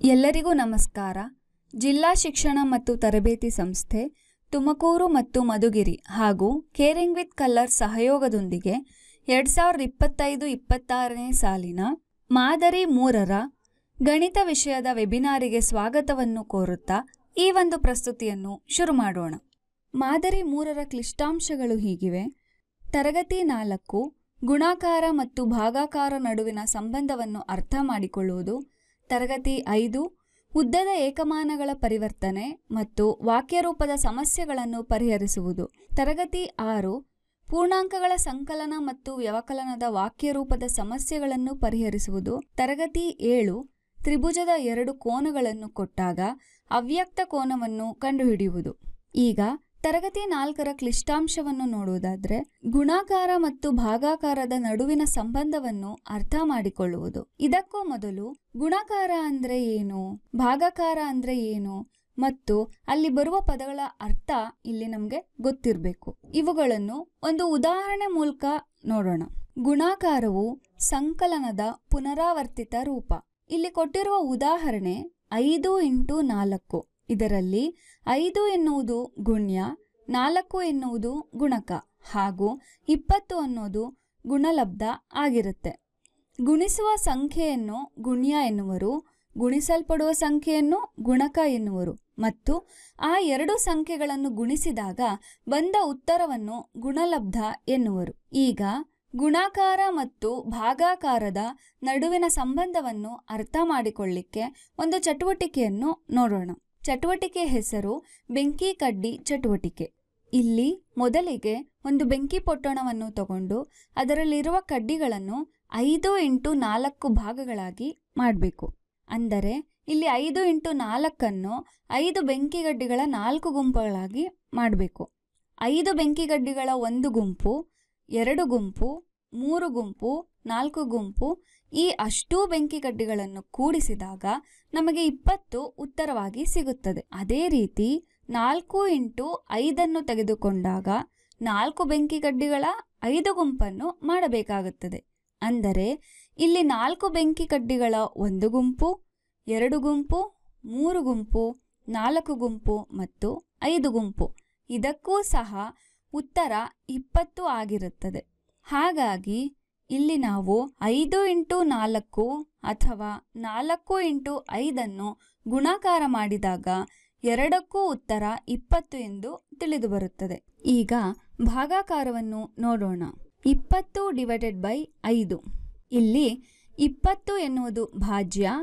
ಎಲ್ಲರಿಗೂ ನಮಸ್ಕಾರ. ಜಿಲ್ಲಾ ಶಿಕ್ಷಣ ಮತ್ತು ತರಬೇತಿ ಸಂಸ್ಥೆ ತುಮಕೂರು ಮತ್ತು ಮಧುಗಿರಿ ಹಾಗೂ ಕೇರಿಂಗ್ ವಿತ್ ಕಲರ್ ಸಹಯೋಗದೊಂದಿಗೆ 2025-26ನೇ ಸಾಲಿನ ಮಾದರಿ 3ರ ಗಣಿತ ವಿಷಯದ ವೆಬಿನಾರಿಗೆ ಸ್ವಾಗತವನ್ನು ಕೋರುತ್ತಾ ಈ ಒಂದು ಪ್ರಸ್ತುತಿಯನ್ನು ಶುರು ಮಾಡೋಣ. ಮಾದರಿ 3ರ ಕ್ಲಿಷ್ಟಾಂಶಗಳು ಹೀಗಿವೆ. ತರಗತಿ 4 ಗುಣಾಕಾರ ಮತ್ತು ಭಾಗಾಕಾರ ನಡುವಿನ ಸಂಬಂಧವನ್ನು ಅರ್ಥ ಮಾಡಿಕೊಳ್ಳುವುದು. ತರಗತಿ 5 ಉದ್ದದ ಏಕಮಾನಗಳ ಪರಿವರ್ತನೆ ಮತ್ತು ವಾಕ್ಯರೂಪದ ಸಮಸ್ಯೆಗಳನ್ನು ಪರಿಹರಿಸುವುದು. ತರಗತಿ 6 ಪೂರ್ಣಾಂಕಗಳ ಸಂಕಲನ ಮತ್ತು ವ್ಯವಕಲನದ ವಾಕ್ಯರೂಪದ ಸಮಸ್ಯೆಗಳನ್ನು ಪರಿಹರಿಸುವುದು. ತರಗತಿ 7 ತ್ರಿಭುಜದ 2 ಕೋನಗಳನ್ನು ಕೊಟ್ಟಾಗ ಅವ್ಯಕ್ತ ಕೋನವನ್ನು ಕಂಡುಹಿಡಿಯುವುದು. ಈಗ ತರಗತಿ 4ರ ಕ್ಲಿಷ್ಟಾಂಶವನ್ನು ನೋಡುವುದಾದರೆ, ಗುಣಾಕಾರ ಮತ್ತು ಭಾಗಾಕಾರದ ನಡುವಿನ ಸಂಬಂಧವನ್ನು ಅರ್ಥ ಮಾಡಿಕೊಳ್ಳುವುದು. ಇದಕ್ಕೂ ಮೊದಲು ಗುಣಾಕಾರ ಅಂದ್ರೆ ಏನು, ಭಾಗಾಕಾರ ಅಂದ್ರೆ ಏನು ಮತ್ತು ಅಲ್ಲಿ ಬರುವ ಪದಗಳ ಅರ್ಥ ಇಲ್ಲಿ ನಮಗೆ ಗೊತ್ತಿರಬೇಕು. ಇವುಗಳನ್ನು ಒಂದು ಉದಾಹರಣೆ ಮೂಲಕ ನೋಡೋಣ. ಗುಣಾಕಾರವು ಸಂಕಲನದ ಪುನರಾವರ್ತಿತ ರೂಪ. ಇಲ್ಲಿ ಕೊಟ್ಟಿರುವ ಉದಾಹರಣೆ 5x4. ಇದರಲ್ಲಿ 5 ಎನ್ನುವುದು ಗುಣ್ಯ, 4 ಎನ್ನುವುದು ಗುಣಕ ಹಾಗೂ 20 ಅನ್ನೋದು ಗುಣಲಬ್ಧ ಆಗಿರುತ್ತೆ. ಗುಣಿಸುವ ಸಂಖ್ಯೆಯನ್ನು ಗುಣ್ಯ ಎನ್ನುವರು, ಗುಣಿಸಲ್ಪಡುವ ಸಂಖ್ಯೆಯನ್ನು ಗುಣಕ ಎನ್ನುವರು ಮತ್ತು ಆ 2 ಸಂಖ್ಯೆಗಳನ್ನು ಗುಣಿಸಿದಾಗ ಬಂದ ಉತ್ತರವನ್ನು ಗುಣಲಬ್ಧ ಎನ್ನುವರು. ಈಗ ಗುಣಾಕಾರ ಮತ್ತು ಭಾಗಾಕಾರದ ನಡುವಿನ ಸಂಬಂಧವನ್ನು ಅರ್ಥ ಮಾಡಿಕೊಳ್ಳಿಕ್ಕೆ ಒಂದು ಚಟುವಟಿಕೆಯನ್ನು ನೋಡೋಣ. ಚಟುವಟಿಕೆ ಹೆಸರು ಬೆಂಕಿ ಕಡ್ಡಿ ಚಟುವಟಿಕೆ. ಇಲ್ಲಿ ಮೊದಲಿಗೆ ಒಂದು ಬೆಂಕಿ ಪೊಟ್ಟಣವನ್ನು ತಗೊಂಡು ಅದರಲ್ಲಿರುವ ಕಡ್ಡಿಗಳನ್ನು 5x4 ಭಾಗಗಳಾಗಿ ಮಾಡಬೇಕು. ಅಂದರೆ ಇಲ್ಲಿ 5x4 5 ಬೆಂಕಿಗಡ್ಡಿಗಳ 4 ಗುಂಪುಗಳಾಗಿ ಮಾಡಬೇಕು. 5 ಬೆಂಕಿಗಡ್ಡಿಗಳ 1 ಗುಂಪು, 2 ಗುಂಪು, 3 ಗುಂಪು, 4 ಗುಂಪು, ಈ ಅಷ್ಟೂ ಬೆಂಕಿಗಡ್ಡಿಗಳನ್ನು ಕೂಡಿಸಿದಾಗ ನಮಗೆ 20 ಉತ್ತರವಾಗಿ ಸಿಗುತ್ತದೆ. ಅದೇ ರೀತಿ 4x5 ತೆಗೆದುಕೊಂಡಾಗ 4 ಬೆಂಕಿಗಡ್ಡಿಗಳ 5 ಗುಂಪನ್ನು ಮಾಡಬೇಕಾಗುತ್ತದೆ. ಅಂದರೆ ಇಲ್ಲಿ 4 ಬೆಂಕಿಗಡ್ಡಿಗಳ 1 ಗುಂಪು, 2 ಗುಂಪು, 3 ಗುಂಪು, 4 ಗುಂಪು ಮತ್ತು 5 ಗುಂಪು, ಇದಕ್ಕೂ ಸಹ ಉತ್ತರ 20 ಆಗಿರುತ್ತದೆ. ಹಾಗಾಗಿ ಇಲ್ಲಿ ನಾವು 5x4 ಅಥವಾ 4x5 ಗುಣಾಕಾರ ಮಾಡಿದಾಗ ಎರಡಕ್ಕೂ ಉತ್ತರ 20 ಎಂದು ತಿಳಿದು ಬರುತ್ತದೆ. ಈಗ ಭಾಗಾಕಾರವನ್ನು ನೋಡೋಣ. 20/5. ಇಲ್ಲಿ 20 ಎನ್ನುವುದು ಭಾಜ್ಯ,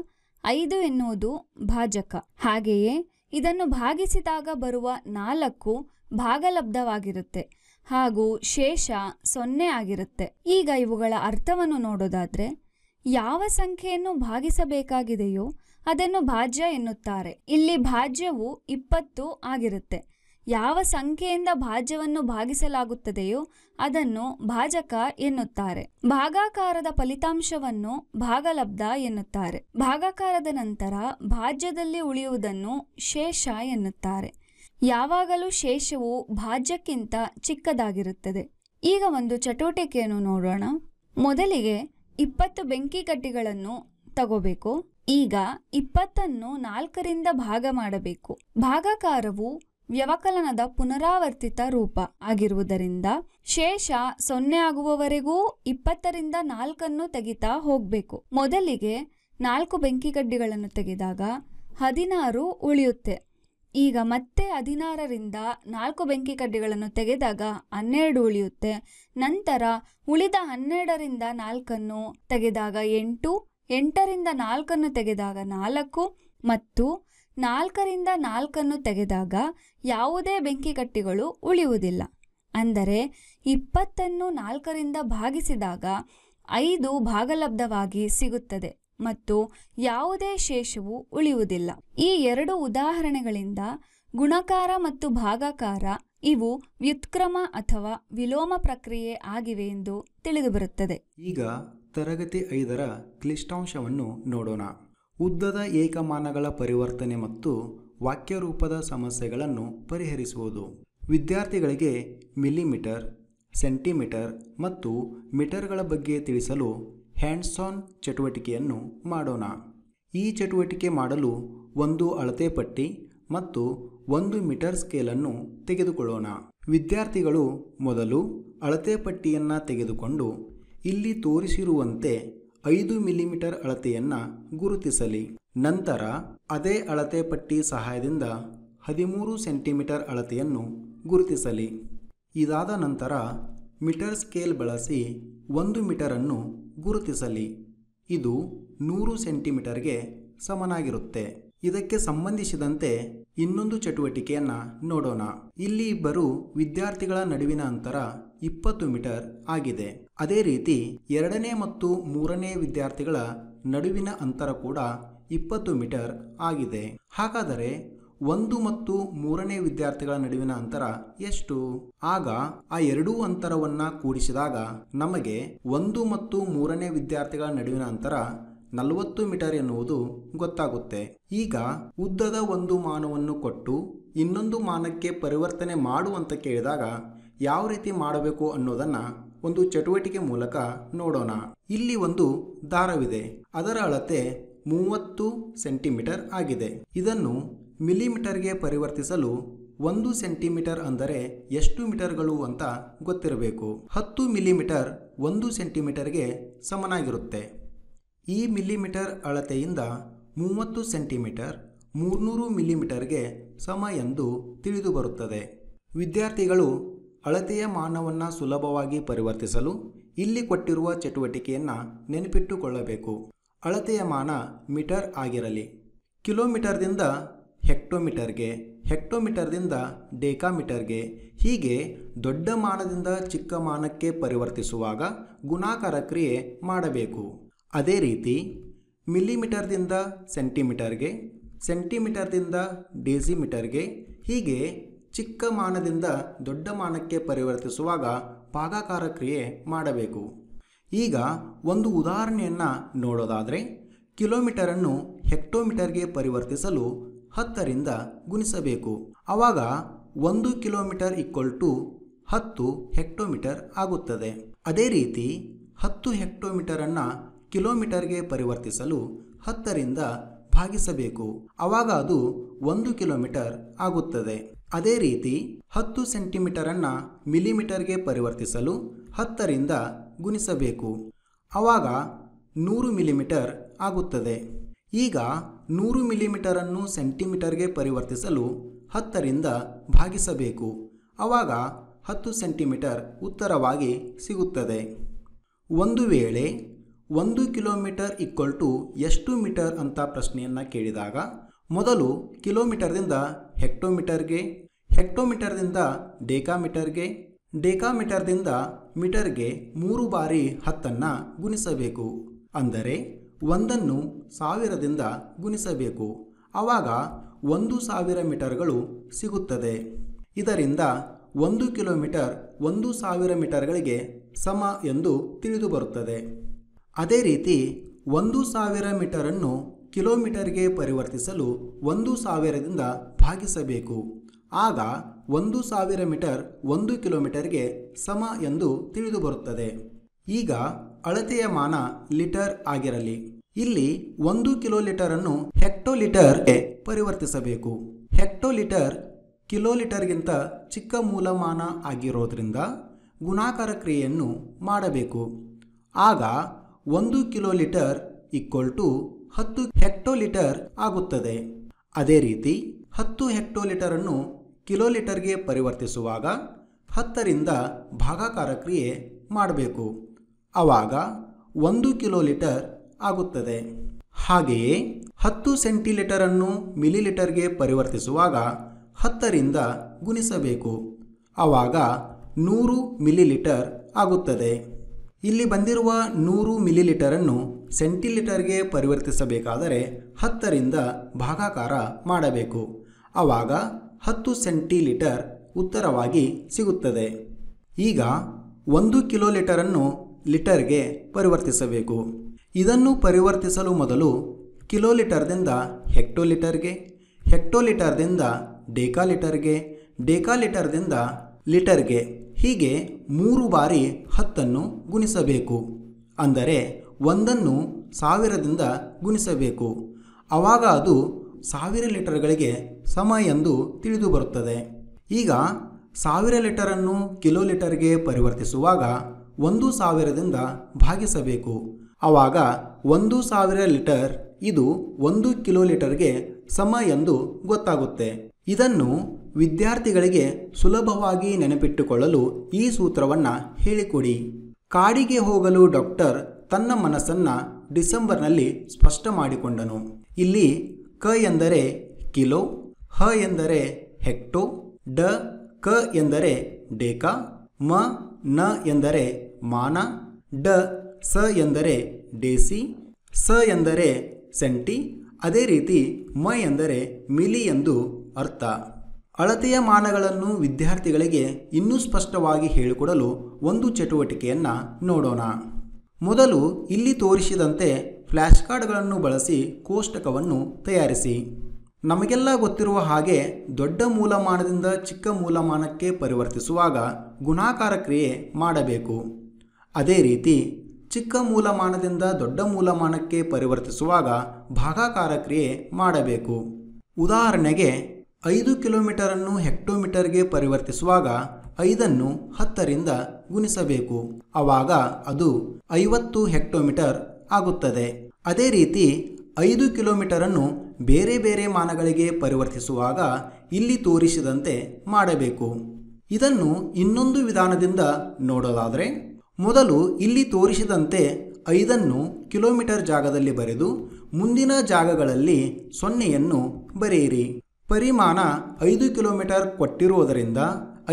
5 ಎನ್ನುವುದು ಭಾಜಕ. ಹಾಗೆಯೇ ಇದನ್ನು ಭಾಗಿಸಿದಾಗ ಬರುವ 4 ಭಾಗಲಬ್ಧವಾಗಿರುತ್ತೆ ಹಾಗೂ ಶೇಷ 0 ಆಗಿರುತ್ತೆ. ಈಗ ಇವುಗಳ ಅರ್ಥವನ್ನು ನೋಡೋದಾದ್ರೆ, ಯಾವ ಸಂಖ್ಯೆಯನ್ನು ಭಾಗಿಸಬೇಕಾಗಿದೆಯೋ ಅದನ್ನು ಭಾಜ್ಯ ಎನ್ನುತ್ತಾರೆ. ಇಲ್ಲಿ ಭಾಜ್ಯವು 20 ಆಗಿರುತ್ತೆ. ಯಾವ ಸಂಖ್ಯೆಯಿಂದ ಭಾಜ್ಯವನ್ನು ಭಾಗಿಸಲಾಗುತ್ತದೆಯೋ ಅದನ್ನು ಭಾಜಕ ಎನ್ನುತ್ತಾರೆ. ಭಾಗಾಕಾರದ ಫಲಿತಾಂಶವನ್ನು ಭಾಗಲಬ್ಧ ಎನ್ನುತ್ತಾರೆ. ಭಾಗಾಕಾರದ ನಂತರ ಭಾಜ್ಯದಲ್ಲಿ ಉಳಿಯುವುದನ್ನು ಶೇಷ ಎನ್ನುತ್ತಾರೆ. ಯಾವಾಗಲೂ ಶೇಷವು ಭಾಜ್ಯಕ್ಕಿಂತ ಚಿಕ್ಕದಾಗಿರುತ್ತದೆ. ಈಗ ಒಂದು ಚಟುವಟಿಕೆಯನ್ನು ನೋಡೋಣ. ಮೊದಲಿಗೆ 20 ಬೆಂಕಿಗಡ್ಡಿಗಳನ್ನು ತಗೋಬೇಕು. ಈಗ 20ನ್ನು 4ರಿಂದ ಭಾಗ ಮಾಡಬೇಕು. ಭಾಗಾಕಾರವು ವ್ಯವಕಲನದ ಪುನರಾವರ್ತಿತ ರೂಪ ಆಗಿರುವುದರಿಂದ ಶೇಷ 0 ಆಗುವವರೆಗೂ 20ರಿಂದ 4ನ್ನು ತೆಗಿತಾ ಹೋಗಬೇಕು. ಮೊದಲಿಗೆ 4 ಬೆಂಕಿಗಡ್ಡಿಗಳನ್ನು ತೆಗೆದಾಗ 16 ಉಳಿಯುತ್ತೆ. ಈಗ ಮತ್ತೆ 16ರಿಂದ 4 ಬೆಂಕಿಗಡ್ಡಿಗಳನ್ನು ತೆಗೆದಾಗ 12 ಉಳಿಯುತ್ತೆ. ನಂತರ ಉಳಿದ 12ರಿಂದ 4ನ್ನು ತೆಗೆದಾಗ 8, 8ರಿಂದ 4ನ್ನು ತೆಗೆದಾಗ 4 ಮತ್ತು 4ರಿಂದ 4ನ್ನು ತೆಗೆದಾಗ ಯಾವುದೇ ಬೆಂಕಿಗಡ್ಡಿಗಳು ಉಳಿಯುವುದಿಲ್ಲ. ಅಂದರೆ 20ನ್ನು 4ರಿಂದ ಭಾಗಿಸಿದಾಗ 5 ಭಾಗಲಬ್ಧವಾಗಿ ಸಿಗುತ್ತದೆ ಮತ್ತು ಯಾವುದೇ ಶೇಷವು ಉಳಿಯುವುದಿಲ್ಲ. ಈ 2 ಉದಾಹರಣೆಗಳಿಂದ ಗುಣಾಕಾರ ಮತ್ತು ಭಾಗಾಕಾರ ಇವು ವ್ಯುತ್ಕ್ರಮ ಅಥವಾ ವಿಲೋಮ ಪ್ರಕ್ರಿಯೆ ಆಗಿವೆ ಎಂದು ತಿಳಿದುಬರುತ್ತದೆ. ಈಗ ತರಗತಿ 5ರ ಕ್ಲಿಷ್ಟಾಂಶವನ್ನು ನೋಡೋಣ. ಉದ್ದದ ಏಕಮಾನಗಳ ಪರಿವರ್ತನೆ ಮತ್ತು ವಾಕ್ಯರೂಪದ ಸಮಸ್ಯೆಗಳನ್ನು ಪರಿಹರಿಸುವುದು. ವಿದ್ಯಾರ್ಥಿಗಳಿಗೆ ಮಿಲಿಮೀಟರ್, ಸೆಂಟಿಮೀಟರ್ ಮತ್ತು ಮೀಟರ್ಗಳ ಬಗ್ಗೆ ತಿಳಿಸಲು ಹ್ಯಾಂಡ್ಸ್ ಆನ್ ಚಟುವಟಿಕೆಯನ್ನು ಮಾಡೋಣ. ಈ ಚಟುವಟಿಕೆ ಮಾಡಲು ಒಂದು ಅಳತೆ ಪಟ್ಟಿ ಮತ್ತು 1 ಮೀಟರ್ ಸ್ಕೇಲನ್ನು ತೆಗೆದುಕೊಳ್ಳೋಣ. ವಿದ್ಯಾರ್ಥಿಗಳು ಮೊದಲು ಅಳತೆ ಪಟ್ಟಿಯನ್ನು ತೆಗೆದುಕೊಂಡು ಇಲ್ಲಿ ತೋರಿಸಿರುವಂತೆ 5 ಮಿಲಿಮೀಟರ್ ಅಳತೆಯನ್ನು ಗುರುತಿಸಲಿ. ನಂತರ ಅದೇ ಅಳತೆ ಪಟ್ಟಿ ಸಹಾಯದಿಂದ 13 ಸೆಂಟಿಮೀಟರ್ ಅಳತೆಯನ್ನು ಗುರುತಿಸಲಿ. ಇದಾದ ನಂತರ ಮೀಟರ್ ಸ್ಕೇಲ್ ಬಳಸಿ 1 ಮೀಟರನ್ನು ಗುರುತಿಸಲಿ. ಇದು 100 ಸೆಂಟಿಮೀಟರ್ಗೆ ಸಮನಾಗಿರುತ್ತೆ. ಇದಕ್ಕೆ ಸಂಬಂಧಿಸಿದಂತೆ ಇನ್ನೊಂದು ಚಟುವಟಿಕೆಯನ್ನು ನೋಡೋಣ. ಇಲ್ಲಿ ಇಬ್ಬರು ವಿದ್ಯಾರ್ಥಿಗಳ ನಡುವಿನ ಅಂತರ 20 ಮೀಟರ್ ಆಗಿದೆ. ಅದೇ ರೀತಿ 2ನೇ ಮತ್ತು 3ನೇ ವಿದ್ಯಾರ್ಥಿಗಳ ನಡುವಿನ ಅಂತರ ಕೂಡ 20 ಮೀಟರ್ ಆಗಿದೆ. ಹಾಗಾದರೆ 1 ಮತ್ತು 3ನೇ ವಿದ್ಯಾರ್ಥಿಗಳ ನಡುವಿನ ಅಂತರ ಎಷ್ಟು? ಆಗ ಆ ಎರಡೂ ಅಂತರವನ್ನು ಕೂಡಿಸಿದಾಗ ನಮಗೆ 1 ಮತ್ತು 3ನೇ ವಿದ್ಯಾರ್ಥಿಗಳ ನಡುವಿನ ಅಂತರ 40 ಮೀಟರ್ ಎನ್ನುವುದು ಗೊತ್ತಾಗುತ್ತೆ. ಈಗ ಉದ್ದದ ಒಂದು ಮಾನವನ್ನು ಕೊಟ್ಟು ಇನ್ನೊಂದು ಮಾನಕ್ಕೆ ಪರಿವರ್ತನೆ ಮಾಡುವಂತ ಕೇಳಿದಾಗ ಯಾವ ರೀತಿ ಮಾಡಬೇಕು ಅನ್ನೋದನ್ನು ಒಂದು ಚಟುವಟಿಕೆ ಮೂಲಕ ನೋಡೋಣ. ಇಲ್ಲಿ ಒಂದು ದಾರವಿದೆ. ಅದರ ಅಳತೆ 30 ಸೆಂಟಿಮೀಟರ್ ಆಗಿದೆ. ಇದನ್ನು ಮಿಲಿಮೀಟರ್ಗೆ ಪರಿವರ್ತಿಸಲು 1 ಸೆಂಟಿಮೀಟರ್ ಅಂದರೆ ಎಷ್ಟು ಮೀಟರ್ಗಳು ಅಂತ ಗೊತ್ತಿರಬೇಕು. 10 ಮಿಲಿಮೀಟರ್ 1 ಸೆಂಟಿಮೀಟರ್ಗೆ ಸಮನಾಗಿರುತ್ತೆ. ಈ ಮಿಲಿಮೀಟರ್ ಅಳತೆಯಿಂದ 30 ಸೆಂಟಿಮೀಟರ್ 300 ಮಿಲಿಮೀಟರ್ಗೆ ಸಮ ಎಂದು ತಿಳಿದು ಬರುತ್ತದೆ. ವಿದ್ಯಾರ್ಥಿಗಳು ಅಳತೆಯ ಮಾನವನ್ನು ಸುಲಭವಾಗಿ ಪರಿವರ್ತಿಸಲು ಇಲ್ಲಿ ಕೊಟ್ಟಿರುವ ಚಟುವಟಿಕೆಯನ್ನು ನೆನಪಿಟ್ಟುಕೊಳ್ಳಬೇಕು. ಅಳತೆಯ ಮಾನ ಮೀಟರ್ ಆಗಿರಲಿ. ಕಿಲೋಮೀಟರ್ದಿಂದ ಹೆಕ್ಟೋಮೀಟರ್ಗೆ, ಹೆಕ್ಟೋಮೀಟರ್ದಿಂದ ಡೆಕಾಮೀಟರ್ಗೆ, ಹೀಗೆ ದೊಡ್ಡ ಮಾನದಿಂದ ಚಿಕ್ಕ ಮಾನಕ್ಕೆ ಪರಿವರ್ತಿಸುವಾಗ ಗುಣಾಕಾರ ಕ್ರಿಯೆ ಮಾಡಬೇಕು. ಅದೇ ರೀತಿ ಮಿಲಿಮೀಟರ್ದಿಂದ ಸೆಂಟಿಮೀಟರ್ಗೆ, ಸೆಂಟಿಮೀಟರ್ದಿಂದ ಡೆಸಿಮೀಟರ್ಗೆ, ಹೀಗೆ ಚಿಕ್ಕ ಮಾನದಿಂದ ದೊಡ್ಡ ಮಾನಕ್ಕೆ ಪರಿವರ್ತಿಸುವಾಗ ಭಾಗಾಕಾರ ಕ್ರಿಯೆ ಮಾಡಬೇಕು. ಈಗ ಒಂದು ಉದಾಹರಣೆಯನ್ನು ನೋಡೋದಾದರೆ ಕಿಲೋಮೀಟರನ್ನು ಹೆಕ್ಟೋಮೀಟರ್ಗೆ ಪರಿವರ್ತಿಸಲು 10ರಿಂದ ಗುಣಿಸಬೇಕು. ಆವಾಗ 1 ಕಿಲೋಮೀಟರ್ = 10 ಹೆಕ್ಟೋಮೀಟರ್ ಆಗುತ್ತದೆ. ಅದೇ ರೀತಿ 10 ಹೆಕ್ಟೋಮೀಟರನ್ನು ಕಿಲೋಮೀಟರ್ಗೆ ಪರಿವರ್ತಿಸಲು 10ರಿಂದ ಭಾಗಿಸಬೇಕು. ಆವಾಗ ಅದು 1 ಕಿಲೋಮೀಟರ್ ಆಗುತ್ತದೆ. ಅದೇ ರೀತಿ 10 ಸೆಂಟಿಮೀಟರನ್ನು ಮಿಲಿಮೀಟರ್ಗೆ ಪರಿವರ್ತಿಸಲು 10ರಿಂದ ಗುಣಿಸಬೇಕು. ಆವಾಗ 100 ಮಿಲಿಮೀಟರ್ ಆಗುತ್ತದೆ. ಈಗ 100 ಮಿಲಿಮೀಟರನ್ನು ಸೆಂಟಿಮೀಟರ್ಗೆ ಪರಿವರ್ತಿಸಲು 10ರಿಂದ ಭಾಗಿಸಬೇಕು. ಆವಾಗ 10 ಸೆಂಟಿಮೀಟರ್ ಉತ್ತರವಾಗಿ ಸಿಗುತ್ತದೆ. ಒಂದು ವೇಳೆ 1 ಕಿಲೋಮೀಟರ್ = ಎಷ್ಟು ಮೀಟರ್ ಅಂತ ಪ್ರಶ್ನೆಯನ್ನು ಕೇಳಿದಾಗ ಮೊದಲು ಕಿಲೋಮೀಟರ್ದಿಂದ ಹೆಕ್ಟೋಮೀಟರ್ಗೆ, ಹೆಕ್ಟೋಮೀಟರ್ದಿಂದ ಡೆಕಾಮೀಟರ್ಗೆ, ಡೆಕಾಮೀಟರ್ದಿಂದ ಮೀಟರ್ಗೆ 3 ಬಾರಿ 10ನ್ನು ಗುಣಿಸಬೇಕು. ಅಂದರೆ 1ನ್ನು 1000ದಿಂದ ಗುಣಿಸಬೇಕು. ಆವಾಗ 1000 ಮೀಟರ್ಗಳು ಸಿಗುತ್ತದೆ. ಇದರಿಂದ 1 ಕಿಲೋಮೀಟರ್ 1000 ಮೀಟರ್ಗಳಿಗೆ ಸಮ ಎಂದು ತಿಳಿದು ಬರುತ್ತದೆ. ಅದೇ ರೀತಿ 1000 ಮೀಟರನ್ನು ಕಿಲೋಮೀಟರ್ಗೆ ಪರಿವರ್ತಿಸಲು 1000ದಿಂದ ಭಾಗಿಸಬೇಕು. ಆಗ 1000 ಮೀಟರ್ 1 ಕಿಲೋಮೀಟರ್ಗೆ ಸಮ ಎಂದು ತಿಳಿದು ಬರುತ್ತದೆ. ಈಗ ಅಳತೆಯ ಮಾನ ಲೀಟರ್ ಆಗಿರಲಿ. ಇಲ್ಲಿ 1 ಕಿಲೋಲೀಟರನ್ನು ಹೆಕ್ಟೋಲೀಟರ್ಗೆ ಪರಿವರ್ತಿಸಬೇಕು. ಹೆಕ್ಟೋಲೀಟರ್ ಕಿಲೋಲೀಟರ್ಗಿಂತ ಚಿಕ್ಕ ಮೂಲಮಾನ ಆಗಿರೋದ್ರಿಂದ ಗುಣಾಕಾರ ಕ್ರಿಯೆಯನ್ನು ಮಾಡಬೇಕು. ಆಗ 1 ಕಿಲೋಲೀಟರ್ = 10 ಹೆಕ್ಟೋಲೀಟರ್ ಆಗುತ್ತದೆ. ಅದೇ ರೀತಿ 10 ಹೆಕ್ಟೋಲೀಟರನ್ನು ಕಿಲೋಲೀಟರ್ಗೆ ಪರಿವರ್ತಿಸುವಾಗ 10ರಿಂದ ಭಾಗಾಕಾರ ಕ್ರಿಯೆ ಮಾಡಬೇಕು. ಆವಾಗ 1 ಕಿಲೋಲೀಟರ್ ಆಗುತ್ತದೆ. ಹಾಗೆಯೇ 10 ಸೆಂಟಿಲೀಟರನ್ನು ಮಿಲಿಲೀಟರ್ಗೆ ಪರಿವರ್ತಿಸುವಾಗ 10ರಿಂದ ಗುಣಿಸಬೇಕು. ಆವಾಗ 100 ಮಿಲಿಲೀಟರ್ ಆಗುತ್ತದೆ. ಇಲ್ಲಿ ಬಂದಿರುವ 100 ಮಿಲಿಲೀಟರನ್ನು ಸೆಂಟಿಲೀಟರ್ಗೆ ಪರಿವರ್ತಿಸಬೇಕಾದರೆ 10ರಿಂದ ಭಾಗಾಕಾರ ಮಾಡಬೇಕು. ಆವಾಗ 10 ಸೆಂಟಿಲೀಟರ್ ಉತ್ತರವಾಗಿ ಸಿಗುತ್ತದೆ. ಈಗ 1 ಕಿಲೋಲೀಟರನ್ನು ಲೀಟರ್ಗೆ ಪರಿವರ್ತಿಸಬೇಕು. ಇದನ್ನು ಪರಿವರ್ತಿಸಲು ಮೊದಲು ಕಿಲೋಲೀಟರ್ದಿಂದ ಹೆಕ್ಟೋಲೀಟರ್ಗೆ, ಹೆಕ್ಟೋಲೀಟರ್ದಿಂದ ಡೆಕಾಲೀಟರ್ಗೆ, ಡೆಕಾಲೀಟರ್ದಿಂದ ಲೀಟರ್ಗೆ, ಹೀಗೆ 3 ಬಾರಿ 10ನ್ನು ಗುಣಿಸಬೇಕು. ಅಂದರೆ 1ನ್ನು 1000ದಿಂದ ಗುಣಿಸಬೇಕು. ಆವಾಗ ಅದು 1000 ಲೀಟರ್ಗಳಿಗೆ ಸಮ ಎಂದು ತಿಳಿದು ಬರುತ್ತದೆ. ಈಗ 1000 ಲೀಟರನ್ನು ಕಿಲೋ ಲೀಟರ್ಗೆ ಪರಿವರ್ತಿಸುವಾಗ 1000ದಿಂದ ಭಾಗಿಸಬೇಕು. ಆವಾಗ 1000 ಲೀಟರ್ ಇದು 1 ಕಿಲೋ ಲೀಟರ್ಗೆ ಸಮ ಎಂದು ಗೊತ್ತಾಗುತ್ತೆ. ಇದನ್ನು ವಿದ್ಯಾರ್ಥಿಗಳಿಗೆ ಸುಲಭವಾಗಿ ನೆನಪಿಟ್ಟುಕೊಳ್ಳಲು ಈ ಸೂತ್ರವನ್ನು ಹೇಳಿಕೊಡಿ. ಕಾಡಿಗೆ ಹೋಗಲು ಡಾಕ್ಟರ್ ತನ್ನ ಮನಸ್ಸನ್ನು ಡಿಸೆಂಬರ್ನಲ್ಲಿ ಸ್ಪಷ್ಟ ಮಾಡಿಕೊಂಡನು. ಇಲ್ಲಿ ಕ ಎಂದರೆ ಕಿಲೋ, ಹ ಎಂದರೆ ಹೆಕ್ಟೋ, ಡ ಕ ಎಂದರೆ ಡೇಕಾ, ಮ ನ ಎಂದರೆ ಮಾನ, ಡ ಸ ಎಂದರೆ ಡೇಸಿ, ಸ ಎಂದರೆ ಸೆಂಟಿ, ಅದೇ ರೀತಿ ಮ ಎಂದರೆ ಮಿಲಿ ಎಂದು ಅರ್ಥ. ಅಳತೆಯ ಮಾನಗಳನ್ನು ವಿದ್ಯಾರ್ಥಿಗಳಿಗೆ ಇನ್ನೂ ಸ್ಪಷ್ಟವಾಗಿ ಹೇಳಿಕೊಡಲು ಒಂದು ಚಟುವಟಿಕೆಯನ್ನು ನೋಡೋಣ. ಮೊದಲು ಇಲ್ಲಿ ತೋರಿಸಿದಂತೆ ಫ್ಲ್ಯಾಶ್ ಕಾರ್ಡ್ಗಳನ್ನು ಬಳಸಿ ಕೋಷ್ಟಕವನ್ನು ತಯಾರಿಸಿ. ನಮಗೆಲ್ಲ ಗೊತ್ತಿರುವ ಹಾಗೆ ದೊಡ್ಡ ಮೂಲಮಾನದಿಂದ ಚಿಕ್ಕ ಮೂಲಮಾನಕ್ಕೆ ಪರಿವರ್ತಿಸುವಾಗ ಗುಣಾಕಾರ ಕ್ರಿಯೆ ಮಾಡಬೇಕು. ಅದೇ ರೀತಿ ಚಿಕ್ಕ ಮೂಲಮಾನದಿಂದ ದೊಡ್ಡ ಮೂಲಮಾನಕ್ಕೆ ಪರಿವರ್ತಿಸುವಾಗ ಭಾಗಾಕಾರ ಕ್ರಿಯೆ ಮಾಡಬೇಕು. ಉದಾಹರಣೆಗೆ 5 ಕಿಲೋಮೀಟರನ್ನು ಹೆಕ್ಟೋಮೀಟರ್ಗೆ ಪರಿವರ್ತಿಸುವಾಗ 5ಅನ್ನು 10ರಿಂದ ಗುಣಿಸಬೇಕು. ಆವಾಗ ಅದು 50 ಹೆಕ್ಟೋಮೀಟರ್ ಆಗುತ್ತದೆ. ಅದೇ ರೀತಿ 5 ಕಿಲೋಮೀಟರನ್ನು ಬೇರೆ ಬೇರೆ ಮಾನಗಳಿಗೆ ಪರಿವರ್ತಿಸುವಾಗ ಇಲ್ಲಿ ತೋರಿಸಿದಂತೆ ಮಾಡಬೇಕು. ಇದನ್ನು ಇನ್ನೊಂದು ವಿಧಾನದಿಂದ ನೋಡೋದಾದರೆ, ಮೊದಲು ಇಲ್ಲಿ ತೋರಿಸಿದಂತೆ 5ಅನ್ನು ಕಿಲೋಮೀಟರ್ ಜಾಗದಲ್ಲಿ ಬರೆದು ಮುಂದಿನ ಜಾಗಗಳಲ್ಲಿ 0ಯನ್ನು ಬರೆಯಿರಿ. ಪರಿಮಾಣ 5 ಕಿಲೋಮೀಟರ್ ಕೊಟ್ಟಿರುವುದರಿಂದ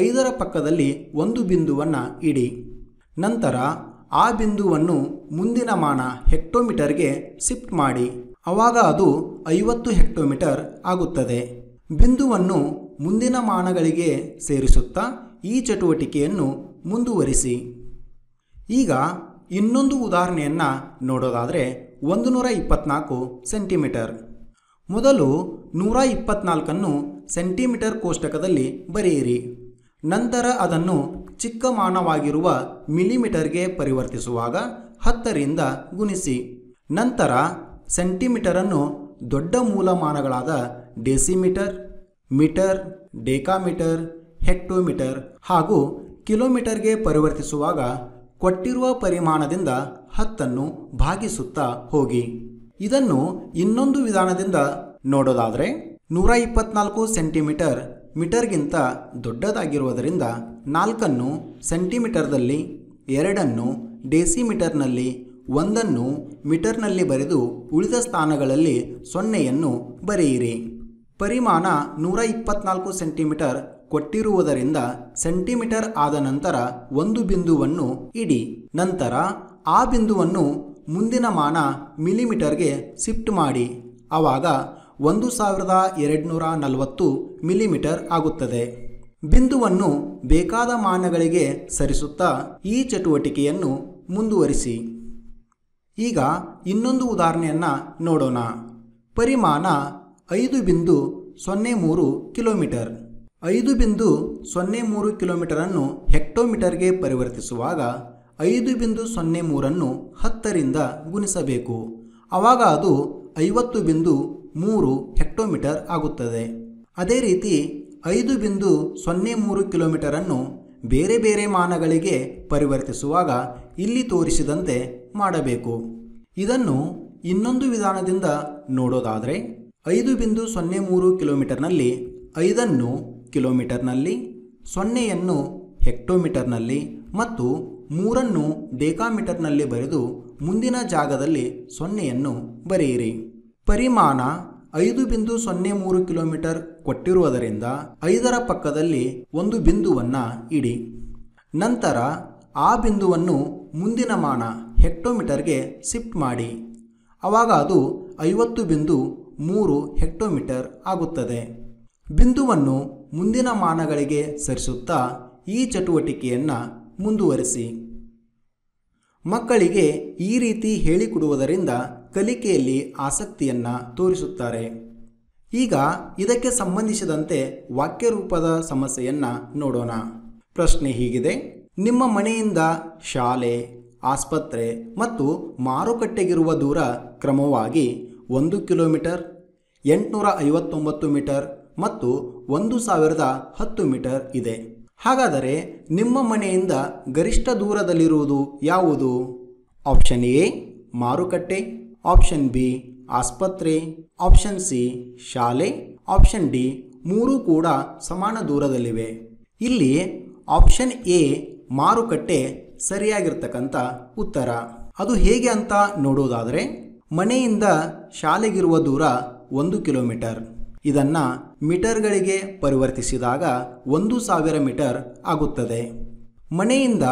5ರ ಪಕ್ಕದಲ್ಲಿ ಒಂದು ಬಿಂದುವನ್ನು ಇಡಿ. ನಂತರ ಆ ಬಿಂದುವನ್ನು ಮುಂದಿನ ಮಾನ ಹೆಕ್ಟೋಮೀಟರ್ಗೆ ಶಿಫ್ಟ್ ಮಾಡಿ. ಆವಾಗ ಅದು 50 ಹೆಕ್ಟೋಮೀಟರ್ ಆಗುತ್ತದೆ. ಬಿಂದುವನ್ನು ಮುಂದಿನ ಮಾನಗಳಿಗೆ ಸೇರಿಸುತ್ತಾ ಈ ಚಟುವಟಿಕೆಯನ್ನು ಮುಂದುವರಿಸಿ. ಈಗ ಇನ್ನೊಂದು ಉದಾಹರಣೆಯನ್ನು ನೋಡೋದಾದರೆ 124 ಸೆಂಟಿಮೀಟರ್. ಮೊದಲು 124ಅನ್ನು ಸೆಂಟಿಮೀಟರ್ ಕೋಷ್ಟಕದಲ್ಲಿ ಬರೆಯಿರಿ. ನಂತರ ಅದನ್ನು ಚಿಕ್ಕ ಮಾನವಾಗಿರುವ ಮಿಲಿಮೀಟರ್ಗೆ ಪರಿವರ್ತಿಸುವಾಗ 10ರಿಂದ ಗುಣಿಸಿ. ನಂತರ ಸೆಂಟಿಮೀಟರನ್ನು ದೊಡ್ಡ ಮೂಲಮಾನಗಳಾದ ಡೆಸಿಮೀಟರ್, ಮೀಟರ್, ಡೆಕಾಮೀಟರ್, ಹೆಕ್ಟೋಮೀಟರ್ ಹಾಗೂ ಕಿಲೋಮೀಟರ್ಗೆ ಪರಿವರ್ತಿಸುವಾಗ ಕೊಟ್ಟಿರುವ ಪರಿಮಾಣದಿಂದ 10ಅನ್ನು ಭಾಗಿಸುತ್ತಾ ಹೋಗಿ. ಇದನ್ನು ಇನ್ನೊಂದು ವಿಧಾನದಿಂದ ನೋಡೋದಾದರೆ 124 ಸೆಂಟಿಮೀಟರ್ ಮೀಟರ್ಗಿಂತ ದೊಡ್ಡದಾಗಿರುವುದರಿಂದ 4ಅನ್ನು ಸೆಂಟಿಮೀಟರ್ದಲ್ಲಿ, 2ಅನ್ನು ಡೆಸಿಮೀಟರ್ನಲ್ಲಿ, 1ಅನ್ನು ಮೀಟರ್ನಲ್ಲಿ ಬರೆದು ಉಳಿದ ಸ್ಥಾನಗಳಲ್ಲಿ 0ಯನ್ನು ಬರೆಯಿರಿ. ಪರಿಮಾಣ 124 ಸೆಂಟಿಮೀಟರ್ ಕೊಟ್ಟಿರುವುದರಿಂದ ಸೆಂಟಿಮೀಟರ್ ಆದ ನಂತರ ಒಂದು ಬಿಂದುವನ್ನು ಇಡಿ. ನಂತರ ಆ ಬಿಂದುವನ್ನು ಮುಂದಿನ ಮಾನ ಮಿಲಿಮೀಟರ್ಗೆ ಶಿಫ್ಟ್ ಮಾಡಿ. ಆವಾಗ 1240 ಮಿಲಿಮೀಟರ್ ಆಗುತ್ತದೆ. ಬಿಂದುವನ್ನು ಬೇಕಾದ ಮಾನಗಳಿಗೆ ಸರಿಸುತ್ತಾ ಈ ಚಟುವಟಿಕೆಯನ್ನು ಮುಂದುವರಿಸಿ. ಈಗ ಇನ್ನೊಂದು ಉದಾಹರಣೆಯನ್ನು ನೋಡೋಣ. ಪರಿಮಾಣ 5.03 ಕಿಲೋಮೀಟರ್. 5.03 ಕಿಲೋಮೀಟರನ್ನು ಹೆಕ್ಟೋಮೀಟರ್ಗೆ ಪರಿವರ್ತಿಸುವಾಗ 5.03ಅನ್ನು 10ರಿಂದ ಗುಣಿಸಬೇಕು. ಆವಾಗ ಅದು 50.3 ಹೆಕ್ಟೋಮೀಟರ್ ಆಗುತ್ತದೆ. ಅದೇ ರೀತಿ 5.03 ಕಿಲೋಮೀಟರನ್ನು ಬೇರೆ ಬೇರೆ ಮಾನಗಳಿಗೆ ಪರಿವರ್ತಿಸುವಾಗ ಇಲ್ಲಿ ತೋರಿಸಿದಂತೆ ಮಾಡಬೇಕು. ಇದನ್ನು ಇನ್ನೊಂದು ವಿಧಾನದಿಂದ ನೋಡೋದಾದರೆ 5.03 ಕಿಲೋಮೀಟರ್ನಲ್ಲಿ 5ಅನ್ನು ಕಿಲೋಮೀಟರ್ನಲ್ಲಿ, 0ಯನ್ನು ಹೆಕ್ಟೋಮೀಟರ್ನಲ್ಲಿ ಮತ್ತು 3ಅನ್ನು ಡೆಕಾಮೀಟರ್ನಲ್ಲಿ ಬರೆದು ಮುಂದಿನ ಜಾಗದಲ್ಲಿ 0ಯನ್ನು ಬರೆಯಿರಿ. ಪರಿಮಾಣ 5.03 ಕಿಲೋಮೀಟರ್ ಕೊಟ್ಟಿರುವುದರಿಂದ 5ರ ಪಕ್ಕದಲ್ಲಿ ಒಂದು ಬಿಂದುವನ್ನು ಇಡಿ. ನಂತರ ಆ ಬಿಂದುವನ್ನು ಮುಂದಿನ ಮಾನ ಹೆಕ್ಟೋಮೀಟರ್ಗೆ ಶಿಫ್ಟ್ ಮಾಡಿ. ಆವಾಗ ಅದು 50.3 ಹೆಕ್ಟೋಮೀಟರ್ ಆಗುತ್ತದೆ. ಬಿಂದುವನ್ನು ಮುಂದಿನ ಮಾನಗಳಿಗೆ ಸರಿಸುತ್ತಾ ಈ ಚಟುವಟಿಕೆಯನ್ನು ಮುಂದುವರಿಸಿ. ಮಕ್ಕಳಿಗೆ ಈ ರೀತಿ ಹೇಳಿಕೊಡುವುದರಿಂದ ಕಲಿಕೆಯಲ್ಲಿ ಆಸಕ್ತಿಯನ್ನು ತೋರಿಸುತ್ತಾರೆ. ಈಗ ಇದಕ್ಕೆ ಸಂಬಂಧಿಸಿದಂತೆ ವಾಕ್ಯರೂಪದ ಸಮಸ್ಯೆಯನ್ನು ನೋಡೋಣ. ಪ್ರಶ್ನೆ ಹೀಗಿದೆ: ನಿಮ್ಮ ಮನೆಯಿಂದ ಶಾಲೆ, ಆಸ್ಪತ್ರೆ ಮತ್ತು ಮಾರುಕಟ್ಟೆಗಿರುವ ದೂರ ಕ್ರಮವಾಗಿ 1 ಕಿಲೋಮೀಟರ್, 859 ಮೀಟರ್ ಮತ್ತು 1010 ಮೀಟರ್ ಇದೆ. ಹಾಗಾದರೆ ನಿಮ್ಮ ಮನೆಯಿಂದ ಗರಿಷ್ಠ ದೂರದಲ್ಲಿರುವುದು ಯಾವುದು? ಆಪ್ಷನ್ ಎ ಮಾರುಕಟ್ಟೆ, ಆಪ್ಷನ್ ಬಿ ಆಸ್ಪತ್ರೆ, ಆಪ್ಷನ್ ಸಿ ಶಾಲೆ, ಆಪ್ಷನ್ ಡಿ ಮೂರೂ ಕೂಡ ಸಮಾನ ದೂರದಲ್ಲಿವೆ. ಇಲ್ಲಿ ಆಪ್ಷನ್ ಎ ಮಾರುಕಟ್ಟೆ ಸರಿಯಾಗಿರ್ತಕ್ಕಂಥ ಉತ್ತರ. ಅದು ಹೇಗೆ ಅಂತ ನೋಡೋದಾದರೆ, ಮನೆಯಿಂದ ಶಾಲೆಗಿರುವ ದೂರ 1 ಕಿಲೋಮೀಟರ್. ಇದನ್ನು ಮೀಟರ್ಗಳಿಗೆ ಪರಿವರ್ತಿಸಿದಾಗ 1000 ಮೀಟರ್ ಆಗುತ್ತದೆ. ಮನೆಯಿಂದ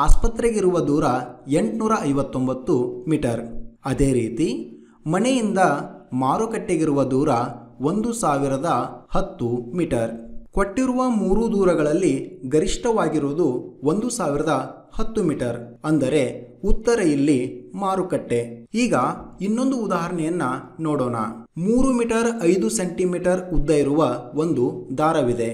ಆಸ್ಪತ್ರೆಗಿರುವ ದೂರ 859 ಮೀಟರ್. ಅದೇ ರೀತಿ ಮನೆಯಿಂದ ಮಾರುಕಟ್ಟೆಗಿರುವ ದೂರ 1010 ಮೀಟರ್. ಕೊಟ್ಟಿರುವ ಮೂರು ದೂರಗಳಲ್ಲಿ ಗರಿಷ್ಠವಾಗಿರುವುದು 1010 ಮೀಟರ್, ಅಂದರೆ ಉತ್ತರ ಇಲ್ಲಿ ಮಾರುಕಟ್ಟೆ. ಈಗ ಇನ್ನೊಂದು ಉದಾಹರಣೆಯನ್ನ ನೋಡೋಣ. 3 ಮೀಟರ್ 5 ಸೆಂಟಿಮೀಟರ್ ಉದ್ದ ಇರುವ ಒಂದು ದಾರವಿದೆ.